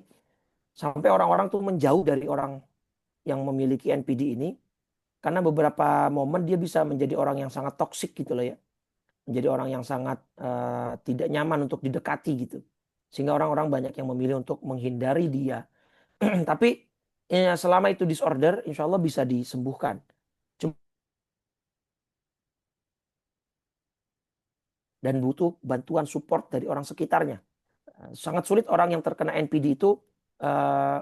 Sampai orang-orang tuh menjauh dari orang yang memiliki NPD ini. Karena beberapa momen dia bisa menjadi orang yang sangat toksik gitu loh ya. Menjadi orang yang sangat tidak nyaman untuk didekati gitu. Sehingga orang-orang banyak yang memilih untuk menghindari dia. Tapi selama itu disorder, insya Allah bisa disembuhkan. Dan butuh bantuan support dari orang sekitarnya. Sangat sulit orang yang terkena NPD itu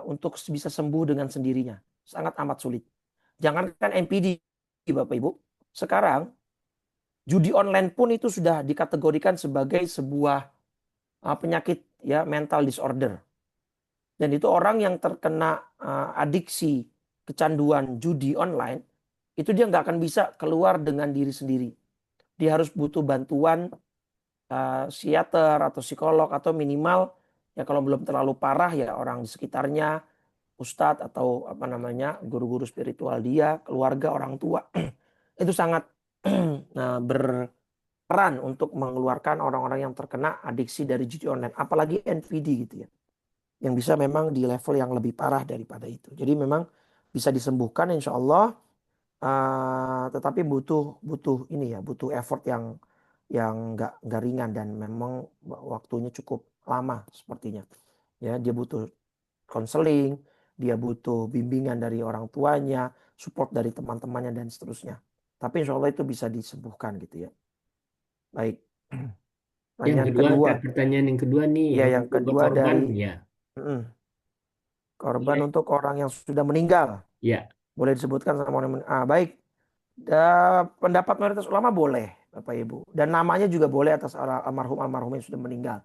untuk bisa sembuh dengan sendirinya. Sangat amat sulit. Jangankan NPD, Bapak Ibu. Sekarang judi online pun itu sudah dikategorikan sebagai sebuah penyakit ya, mental disorder. Dan itu orang yang terkena adiksi kecanduan judi online, itu dia nggak akan bisa keluar dengan diri sendiri. Dia harus butuh bantuan psikiater atau psikolog atau minimal ya kalau belum terlalu parah ya orang di sekitarnya, ustadz atau apa namanya guru-guru spiritual dia, keluarga, orang tua itu sangat berperan untuk mengeluarkan orang-orang yang terkena adiksi dari judi online, apalagi NPD gitu ya, yang bisa memang di level yang lebih parah daripada itu. Jadi memang bisa disembuhkan insya Allah. Tetapi butuh butuh ini ya, butuh effort yang nggak ringan dan memang waktunya cukup lama sepertinya. Ya, dia butuh konseling, dia butuh bimbingan dari orang tuanya, support dari teman-temannya dan seterusnya. Tapi insya Allah itu bisa disembuhkan gitu ya. Baik. Yang Pertanyaan kedua, kedua, pertanyaan yang kedua nih, ya yang yang kedua kedua korban, dari ya, korban boleh, untuk orang yang sudah meninggal. ya, Boleh disebutkan sama orang yang baik. Pendapat mayoritas ulama boleh, Bapak Ibu. Dan namanya juga boleh atas almarhum yang sudah meninggal.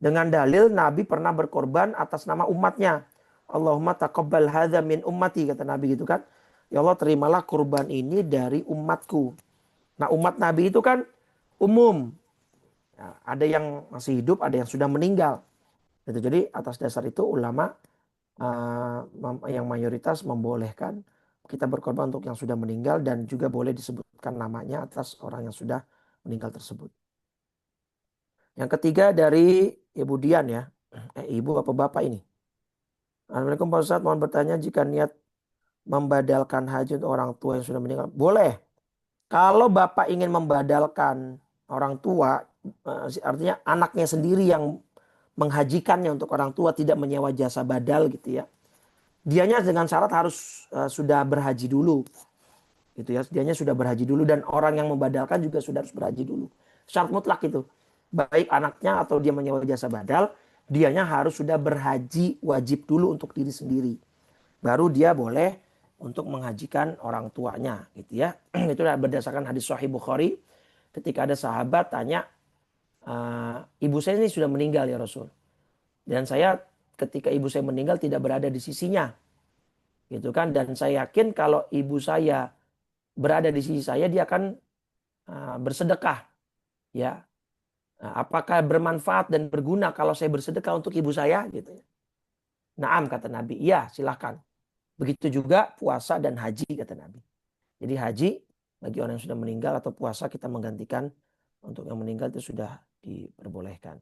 Dengan dalil Nabi pernah berkorban atas nama umatnya. Allahumma taqabbal hadza min ummati, kata Nabi gitu kan. Ya Allah, terimalah kurban ini dari umatku. Nah, umat Nabi itu kan umum. Nah, ada yang masih hidup, ada yang sudah meninggal. Gitu. Jadi atas dasar itu ulama yang mayoritas membolehkan kita berkorban untuk yang sudah meninggal dan juga boleh disebutkan namanya atas orang yang sudah meninggal tersebut. Yang ketiga dari Ibu Dian ya. Ibu apa Bapak ini? Assalamualaikum Pak Ustadz, mohon bertanya jika niat membadalkan haji untuk orang tua yang sudah meninggal. Boleh. Kalau Bapak ingin membadalkan orang tua, artinya anaknya sendiri yang menghajikannya untuk orang tua, tidak menyewa jasa badal gitu ya. Dianya dengan syarat harus sudah berhaji dulu. Gitu ya, dianya sudah berhaji dulu dan orang yang membadalkan juga sudah harus berhaji dulu. Syarat mutlak itu. Baik anaknya atau dia menyewa jasa badal, dianya harus sudah berhaji wajib dulu untuk diri sendiri. Baru dia boleh untuk menghajikan orang tuanya gitu ya. Itu berdasarkan hadis Sahih Bukhari ketika ada sahabat tanya, ibu saya ini sudah meninggal ya Rasul. Dan saya ketika ibu saya meninggal tidak berada di sisinya. Gitu kan, dan saya yakin kalau ibu saya berada di sisi saya dia akan bersedekah ya. Apakah bermanfaat dan berguna kalau saya bersedekah untuk ibu saya gitu ya. Naam, kata Nabi. Iya, silahkan. Begitu juga puasa dan haji, kata Nabi. Jadi haji bagi orang yang sudah meninggal atau puasa kita menggantikan untuk yang meninggal itu sudah diperbolehkan.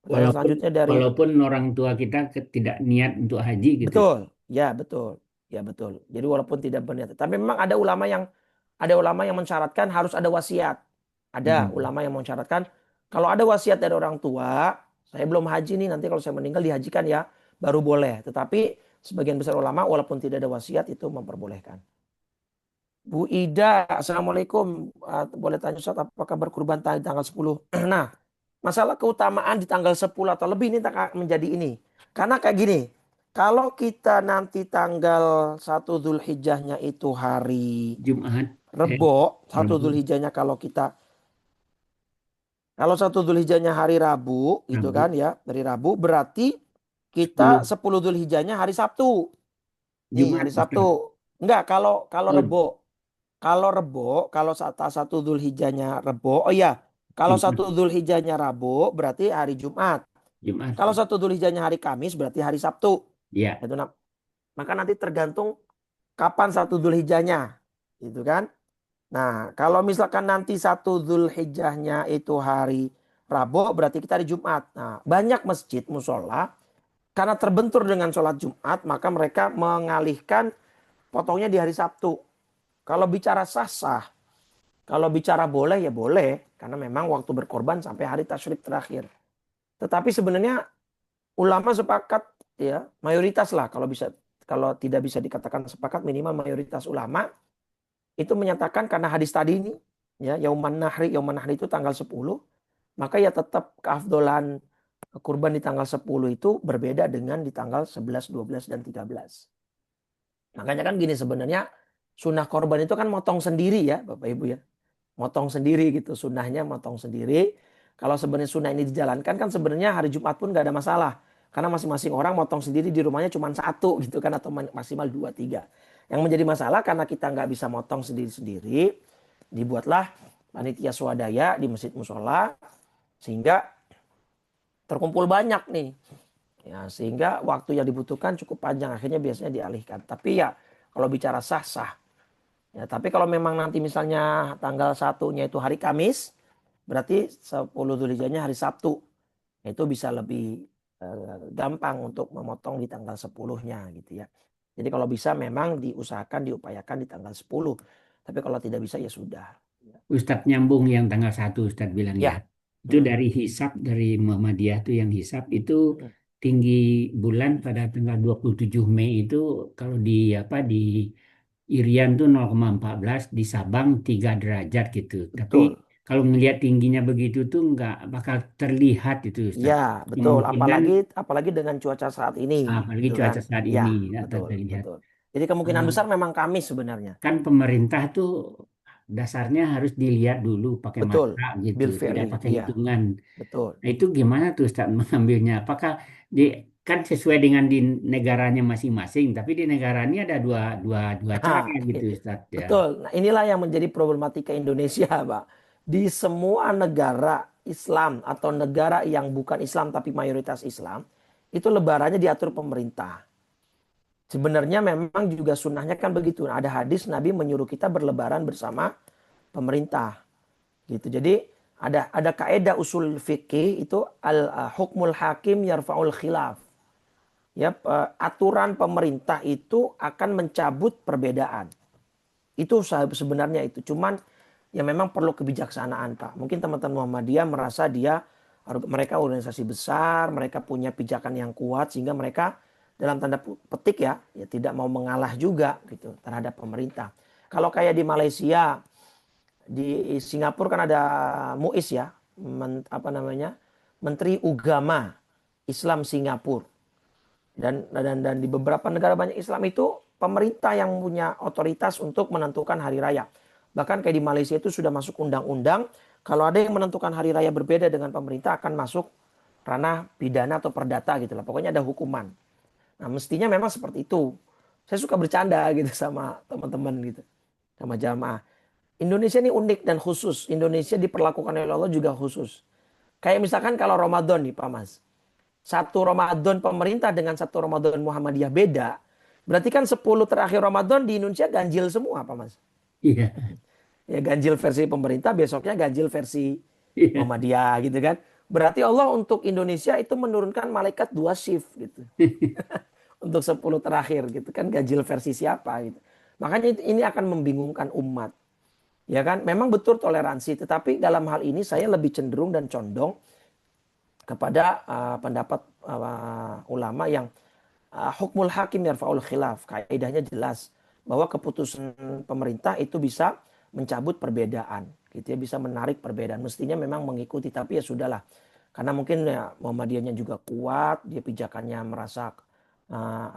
Pertanyaan walaupun selanjutnya dari walaupun orang tua kita tidak niat untuk haji gitu. betul, ya betul, ya betul. Jadi walaupun tidak berniat, tapi memang ada ulama yang mensyaratkan harus ada wasiat. Ada Hmm. ulama yang mensyaratkan kalau ada wasiat dari orang tua, saya belum haji nih, nanti kalau saya meninggal dihajikan ya, baru boleh. Tetapi sebagian besar ulama walaupun tidak ada wasiat itu memperbolehkan. Bu Ida, Assalamualaikum. Boleh tanya Ustaz, apakah berkurban tanggal 10? Nah, masalah keutamaan di tanggal 10 atau lebih ini menjadi ini. Karena kayak gini, kalau kita nanti tanggal 1 Dzulhijjahnya itu hari Jumat, Rebo, 1 Rabu, Dzulhijjahnya kalau 1 Dzulhijjahnya hari Rabu gitu Rabu, kan ya, dari Rabu berarti kita 10 10 Dzulhijjahnya hari Sabtu. Nih, Jumat hari bukan? Sabtu. Enggak, kalau Oh, Rebo. Kalau Rebo, kalau 1 Dzulhijjahnya Rebo, oh iya, kalau Jumat, 1 Dzulhijjahnya Rabu berarti hari Jumat. Jumat. Kalau 1 Dzulhijjahnya hari Kamis berarti hari Sabtu. Ya, Itu maka nanti tergantung kapan 1 Dzulhijjahnya, gitu kan? Nah, kalau misalkan nanti 1 Dzulhijjahnya itu hari Rabu, berarti kita hari Jumat. Nah, banyak masjid musola karena terbentur dengan sholat Jumat, maka mereka mengalihkan potongnya di hari Sabtu. Kalau bicara sah-sah, kalau bicara boleh ya boleh, karena memang waktu berkorban sampai hari tasyrik terakhir. Tetapi sebenarnya ulama sepakat, ya mayoritas lah, kalau bisa, kalau tidak bisa dikatakan sepakat, minimal mayoritas ulama itu menyatakan karena hadis tadi ini, ya Yauman Nahri itu tanggal 10, maka ya tetap keafdolan kurban di tanggal 10 itu berbeda dengan di tanggal 11, 12, dan 13. Makanya kan gini, sebenarnya sunnah korban itu kan motong sendiri ya Bapak Ibu ya. Motong sendiri gitu, sunnahnya motong sendiri. Kalau sebenarnya sunnah ini dijalankan kan sebenarnya hari Jumat pun gak ada masalah. Karena masing-masing orang motong sendiri di rumahnya cuma satu gitu kan, atau maksimal 2, 3. Yang menjadi masalah karena kita nggak bisa motong sendiri-sendiri, dibuatlah panitia swadaya di masjid musola sehingga terkumpul banyak nih. Ya, sehingga waktu yang dibutuhkan cukup panjang, akhirnya biasanya dialihkan. Tapi ya kalau bicara sah-sah. Ya, tapi kalau memang nanti misalnya tanggal 1-nya itu hari Kamis, berarti 10 Dzulhijjahnya hari Sabtu. Itu bisa lebih gampang untuk memotong di tanggal 10-nya gitu ya. Jadi kalau bisa memang diusahakan, diupayakan di tanggal 10. Tapi kalau tidak bisa ya sudah. Ustadz nyambung yang tanggal 1 Ustadz bilang ya. Ya. Itu Mm-mm. dari hisab dari Muhammadiyah tuh yang hisab itu Mm. tinggi bulan pada tanggal 27 Mei itu kalau di apa di Irian tuh 0,14, di Sabang 3 derajat gitu. Tapi Betul. kalau melihat tingginya begitu tuh nggak bakal terlihat itu Ya, Ustadz. betul. Kemungkinan Apalagi dengan cuaca saat ini, apalagi gitu kan? cuaca saat Ya, ini akan betul, terlihat. betul. Jadi kemungkinan besar memang Kamis sebenarnya. Kan pemerintah tuh dasarnya harus dilihat dulu pakai Betul. mata gitu, Bill tidak Verley, pakai iya, hitungan. betul. Nah, itu gimana tuh Ustaz mengambilnya? Apakah di kan sesuai dengan di negaranya masing-masing, tapi di negara ini ada dua dua dua cara Nah, gitu Ustaz ya. betul. Nah, inilah yang menjadi problematika Indonesia, Pak. Di semua negara Islam atau negara yang bukan Islam tapi mayoritas Islam, itu lebarannya diatur pemerintah. Sebenarnya memang juga sunnahnya kan begitu. Nah, ada hadis Nabi menyuruh kita berlebaran bersama pemerintah, gitu. Jadi ada kaidah usul fikih itu al hukmul hakim yarfaul khilaf. Ya, aturan pemerintah itu akan mencabut perbedaan. Itu sebenarnya itu. Cuman ya memang perlu kebijaksanaan, Pak. Mungkin teman-teman Muhammadiyah merasa mereka organisasi besar, mereka punya pijakan yang kuat sehingga mereka dalam tanda petik ya tidak mau mengalah juga gitu terhadap pemerintah. Kalau kayak di Malaysia, di Singapura kan ada MUIS ya, apa namanya? Menteri Ugama Islam Singapura. Dan di beberapa negara banyak Islam itu pemerintah yang punya otoritas untuk menentukan hari raya. Bahkan kayak di Malaysia itu sudah masuk undang-undang, kalau ada yang menentukan hari raya berbeda dengan pemerintah akan masuk ranah pidana atau perdata gitu lah. Pokoknya ada hukuman. Nah, mestinya memang seperti itu. Saya suka bercanda gitu sama teman-teman gitu, sama jamaah. Indonesia ini unik dan khusus. Indonesia diperlakukan oleh Allah juga khusus. Kayak misalkan kalau Ramadan nih Pak Mas. Satu Ramadan pemerintah dengan satu Ramadan Muhammadiyah beda. Berarti kan 10 terakhir Ramadan di Indonesia ganjil semua Pak Mas. Iya, Ya ganjil versi pemerintah, besoknya ganjil versi iya. Muhammadiyah gitu kan. Berarti Allah untuk Indonesia itu menurunkan malaikat 2 shift gitu. Untuk 10 terakhir gitu kan, ganjil versi siapa gitu. Makanya ini akan membingungkan umat. Ya kan, memang betul toleransi, tetapi dalam hal ini saya lebih cenderung dan condong kepada pendapat ulama yang hukmul hakim yarfa'ul khilaf. Kaidahnya jelas bahwa keputusan pemerintah itu bisa mencabut perbedaan, gitu ya, bisa menarik perbedaan. Mestinya memang mengikuti, tapi ya sudahlah. Karena mungkin ya Muhammadiyahnya juga kuat, dia pijakannya merasa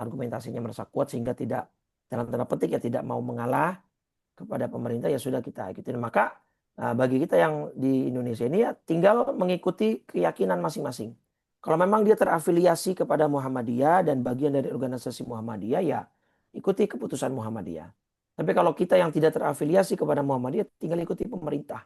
argumentasinya merasa kuat sehingga tidak, dalam tanda petik ya, tidak mau mengalah kepada pemerintah, ya sudah kita ikutin. Maka bagi kita yang di Indonesia ini ya tinggal mengikuti keyakinan masing-masing. Kalau memang dia terafiliasi kepada Muhammadiyah dan bagian dari organisasi Muhammadiyah, ya ikuti keputusan Muhammadiyah. Tapi kalau kita yang tidak terafiliasi kepada Muhammadiyah, tinggal ikuti pemerintah.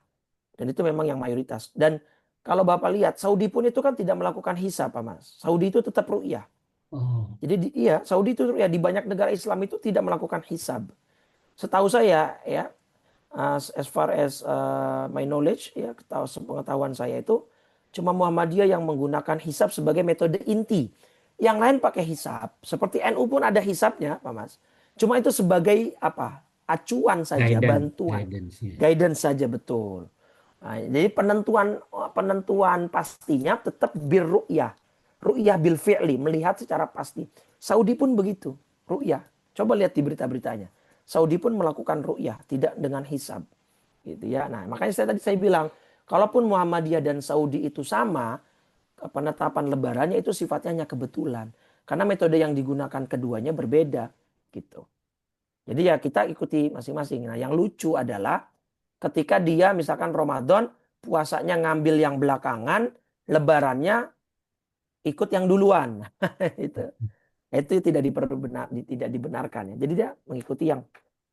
Dan itu memang yang mayoritas. Dan kalau Bapak lihat, Saudi pun itu kan tidak melakukan hisab, Pak Mas. Saudi itu tetap ru'yah. Oh, Jadi iya, Saudi itu ya di banyak negara Islam itu tidak melakukan hisab. Setahu saya ya, as far as my knowledge, ya pengetahuan saya itu cuma Muhammadiyah yang menggunakan hisab sebagai metode inti. Yang lain pakai hisab. Seperti NU pun ada hisabnya, Pak Mas. Cuma itu sebagai apa? Acuan saja, bantuan, Guidance-nya. guidance saja, betul. Nah, jadi penentuan penentuan pastinya tetap birru'yah. Ru'yah bil fi'li, melihat secara pasti. Saudi pun begitu, ru'yah. Coba lihat di berita-beritanya. Saudi pun melakukan ru'yah, tidak dengan hisab. Gitu ya. Nah, makanya tadi saya bilang, kalaupun Muhammadiyah dan Saudi itu sama, penetapan lebarannya itu sifatnya hanya kebetulan. Karena metode yang digunakan keduanya berbeda. Gitu. Jadi ya kita ikuti masing-masing. Nah, yang lucu adalah ketika dia misalkan Ramadan, puasanya ngambil yang belakangan, lebarannya ikut yang duluan. itu itu tidak dibenarkan ya. Jadi dia mengikuti yang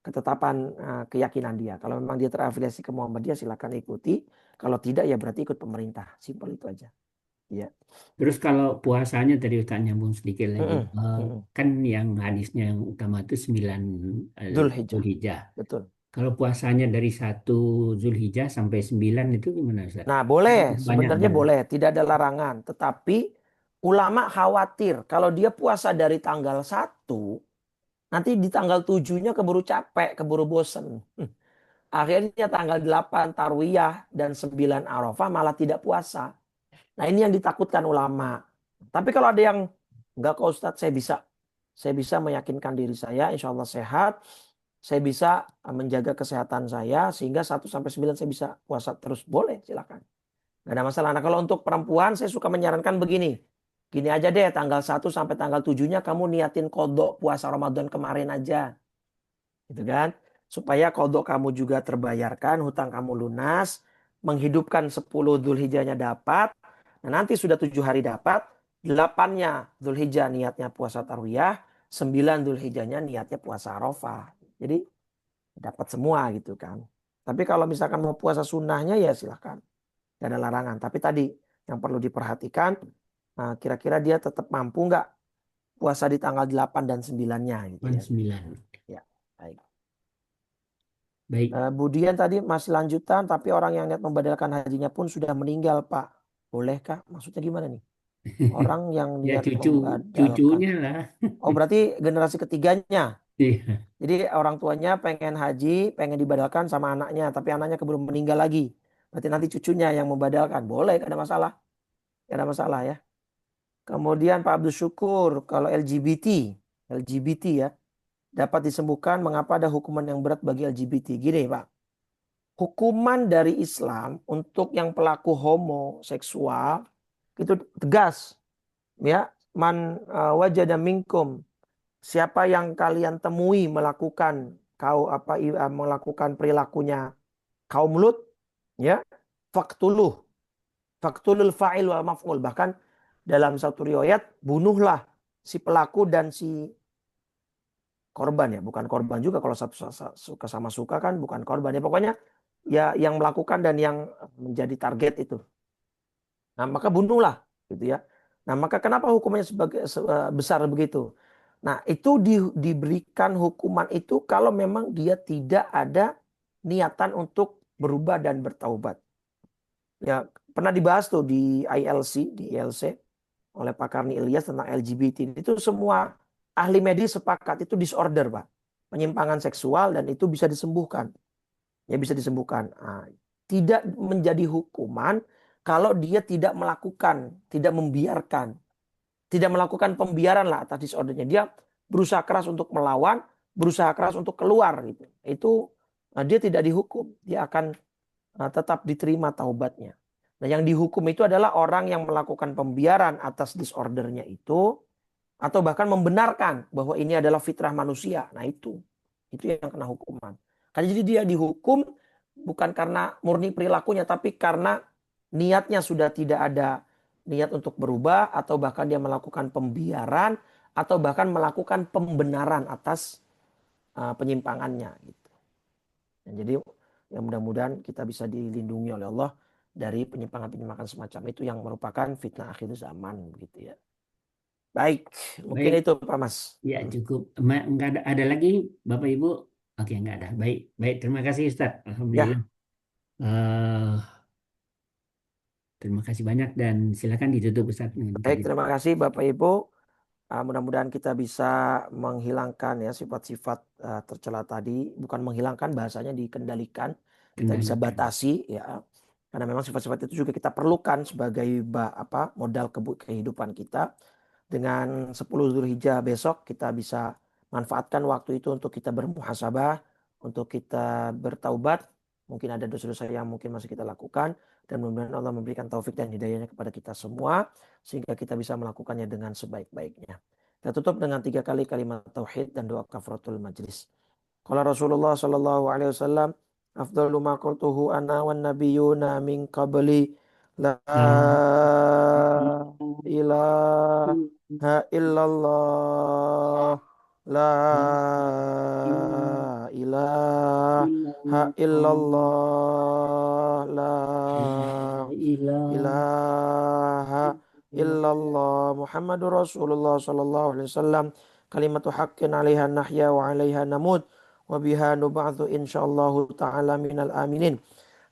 ketetapan keyakinan dia. Kalau memang dia terafiliasi ke Muhammadiyah silakan ikuti. Kalau tidak ya berarti ikut pemerintah. Simpel itu aja. Ya. Terus kalau puasanya tadi Ustaz nyambung sedikit lagi. Mm-mm. Mm-mm. Kan yang hadisnya yang utama itu 9 Dzulhijjah. Zulhijjah. Betul. Kalau puasanya dari 1 Zulhijjah sampai 9 itu gimana Ustaz? Nah, boleh, Banyak sebenarnya banget. boleh, tidak ada larangan. Tetapi ulama khawatir kalau dia puasa dari tanggal 1, nanti di tanggal 7-nya keburu capek, keburu bosen. Akhirnya tanggal 8 Tarwiyah dan 9 Arafah malah tidak puasa. Nah, ini yang ditakutkan ulama. Tapi kalau ada yang enggak kok Ustadz, saya bisa meyakinkan diri saya, insya Allah sehat. Saya bisa menjaga kesehatan saya sehingga 1 sampai 9 saya bisa puasa terus. Boleh, silakan. Nggak ada masalah. Nah, kalau untuk perempuan saya suka menyarankan begini. Gini aja deh, tanggal 1 sampai tanggal 7-nya kamu niatin kodok puasa Ramadan kemarin aja. Gitu kan? Supaya kodok kamu juga terbayarkan, hutang kamu lunas, menghidupkan 10 Dzulhijjahnya dapat. Nah, nanti sudah 7 hari dapat, 8-nya Dzulhijjah niatnya puasa Tarwiyah, 9 Dzulhijjahnya niatnya puasa Arafah. Jadi dapat semua gitu kan. Tapi kalau misalkan mau puasa sunnahnya ya silahkan. Tidak ada larangan. Tapi tadi yang perlu diperhatikan, kira-kira dia tetap mampu nggak puasa di tanggal 8 dan 9-nya gitu ya. 9. Ya, baik. Baik. Kemudian tadi masih lanjutan, tapi orang yang niat membadalkan hajinya pun sudah meninggal, Pak. Bolehkah? Maksudnya gimana nih? Orang yang Ya niat membadalkan. cucunya lah. Oh, berarti generasi ketiganya. Iya. Jadi orang tuanya pengen haji, pengen dibadalkan sama anaknya, tapi anaknya keburu meninggal lagi. Berarti nanti cucunya yang membadalkan. Boleh, gak ada masalah. Gak ada masalah ya. Kemudian Pak Abdul Syukur, kalau LGBT ya, dapat disembuhkan, mengapa ada hukuman yang berat bagi LGBT? Gini Pak, hukuman dari Islam untuk yang pelaku homoseksual itu tegas. Ya, man wajada minkum, siapa yang kalian temui melakukan perilakunya kaum Lut, ya, faktuluh, faktulul fa'il wal maf'ul. Bahkan dalam satu riwayat, bunuhlah si pelaku dan si korban ya. Bukan korban juga, kalau suka sama suka kan bukan korban. Ya pokoknya ya yang melakukan dan yang menjadi target itu. Nah maka bunuhlah gitu ya. Nah maka kenapa hukumannya besar begitu? Nah itu diberikan hukuman itu kalau memang dia tidak ada niatan untuk berubah dan bertaubat. Ya pernah dibahas tuh di ILC oleh Pak Karni Ilyas tentang LGBT. Itu semua ahli medis sepakat itu disorder, Pak. Penyimpangan seksual dan itu bisa disembuhkan. Ya bisa disembuhkan. Nah, tidak menjadi hukuman kalau dia tidak melakukan, tidak membiarkan, tidak melakukan pembiaran lah atas disordernya. Dia berusaha keras untuk melawan, berusaha keras untuk keluar gitu. Itu dia tidak dihukum, dia akan tetap diterima taubatnya. Nah, yang dihukum itu adalah orang yang melakukan pembiaran atas disordernya itu, atau bahkan membenarkan bahwa ini adalah fitrah manusia. Nah, itu yang kena hukuman. Karena jadi dia dihukum bukan karena murni perilakunya, tapi karena niatnya sudah tidak ada niat untuk berubah, atau bahkan dia melakukan pembiaran, atau bahkan melakukan pembenaran atas penyimpangannya. Gitu. Dan jadi ya mudah-mudahan kita bisa dilindungi oleh Allah dari penyimpangan-penyimpangan semacam itu yang merupakan fitnah akhir zaman gitu ya. Baik, mungkin Baik. itu Pak Mas. Ya cukup. Enggak ada lagi Bapak Ibu Oke, nggak ada. Baik, baik. Terima kasih Ustaz. Alhamdulillah. Ya, Eh, terima kasih banyak dan silakan ditutup Ustaz dengan baik, taklim. terima kasih Bapak Ibu. Mudah-mudahan kita bisa menghilangkan ya sifat-sifat tercela tadi, bukan menghilangkan bahasanya dikendalikan. Kita bisa Kendalikan. batasi ya. Karena memang sifat-sifat itu juga kita perlukan sebagai modal kehidupan kita. Dengan 10 Zulhijjah besok kita bisa manfaatkan waktu itu untuk kita bermuhasabah, untuk kita bertaubat. Mungkin ada dosa-dosa yang mungkin masih kita lakukan. Dan mudah-mudahan Allah memberikan taufik dan hidayahnya kepada kita semua. Sehingga kita bisa melakukannya dengan sebaik-baiknya. Kita tutup dengan 3 kali kalimat tauhid dan doa kafaratul majlis. Qala Rasulullah sallallahu alaihi wasallam, afdalu ma qultuhu ana wan nabiyyuna min qabli la La ilaha illallah la ilaha illallah la ilaha illallah Muhammadur Rasulullah sallallahu alaihi wasallam kalimatu haqqin 'alaiha nahya wa 'alaiha namut wa biha nub'atsu insyaallah taala minal aminin.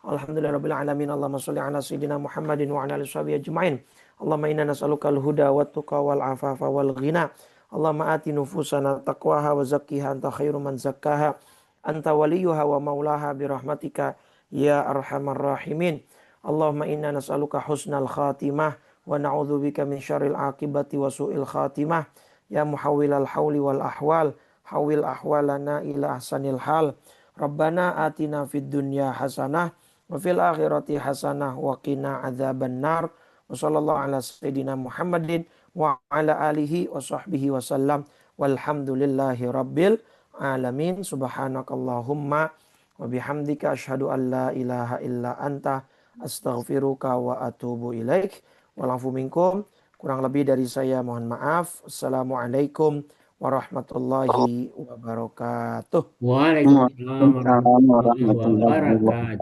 Alhamdulillahirabbil alamin. Allahumma shalli ala sayidina Muhammadin wa ala alihi washabihi ajmain. Allahumma inna nas'aluka al-huda wat tuqa wal afafa wal ghina. Allahumma ati nufusana taqwaha wa zakkiha anta khairu man zakkaha. Anta waliyuha wa maulaha bi rahmatika ya arhamar rahimin. Allahumma inna nas'aluka husnal khatimah wa na'udzubika min syarril aqibati wa su'il khatimah. Ya muhawwilal hauli wal ahwal, hawil ahwalana ila ahsanil hal. Rabbana atina fid dunya hasanah wa fil akhirati hasanah wa qina adzaban nar. Wa sallallahu ala sayyidina Muhammadin wa ala alihi wa sahbihi wa sallam. Walhamdulillahi rabbil alamin. Subhanakallahumma wa bihamdika asyhadu an la ilaha illa anta astaghfiruka wa atubu ilaik. Walafu minkum. Kurang lebih dari saya mohon maaf. Assalamualaikum warahmatullahi wabarakatuh. Waalaikumsalam Waalaikumsalam warahmatullahi warahmatullahi wabarakatuh. wabarakatuh.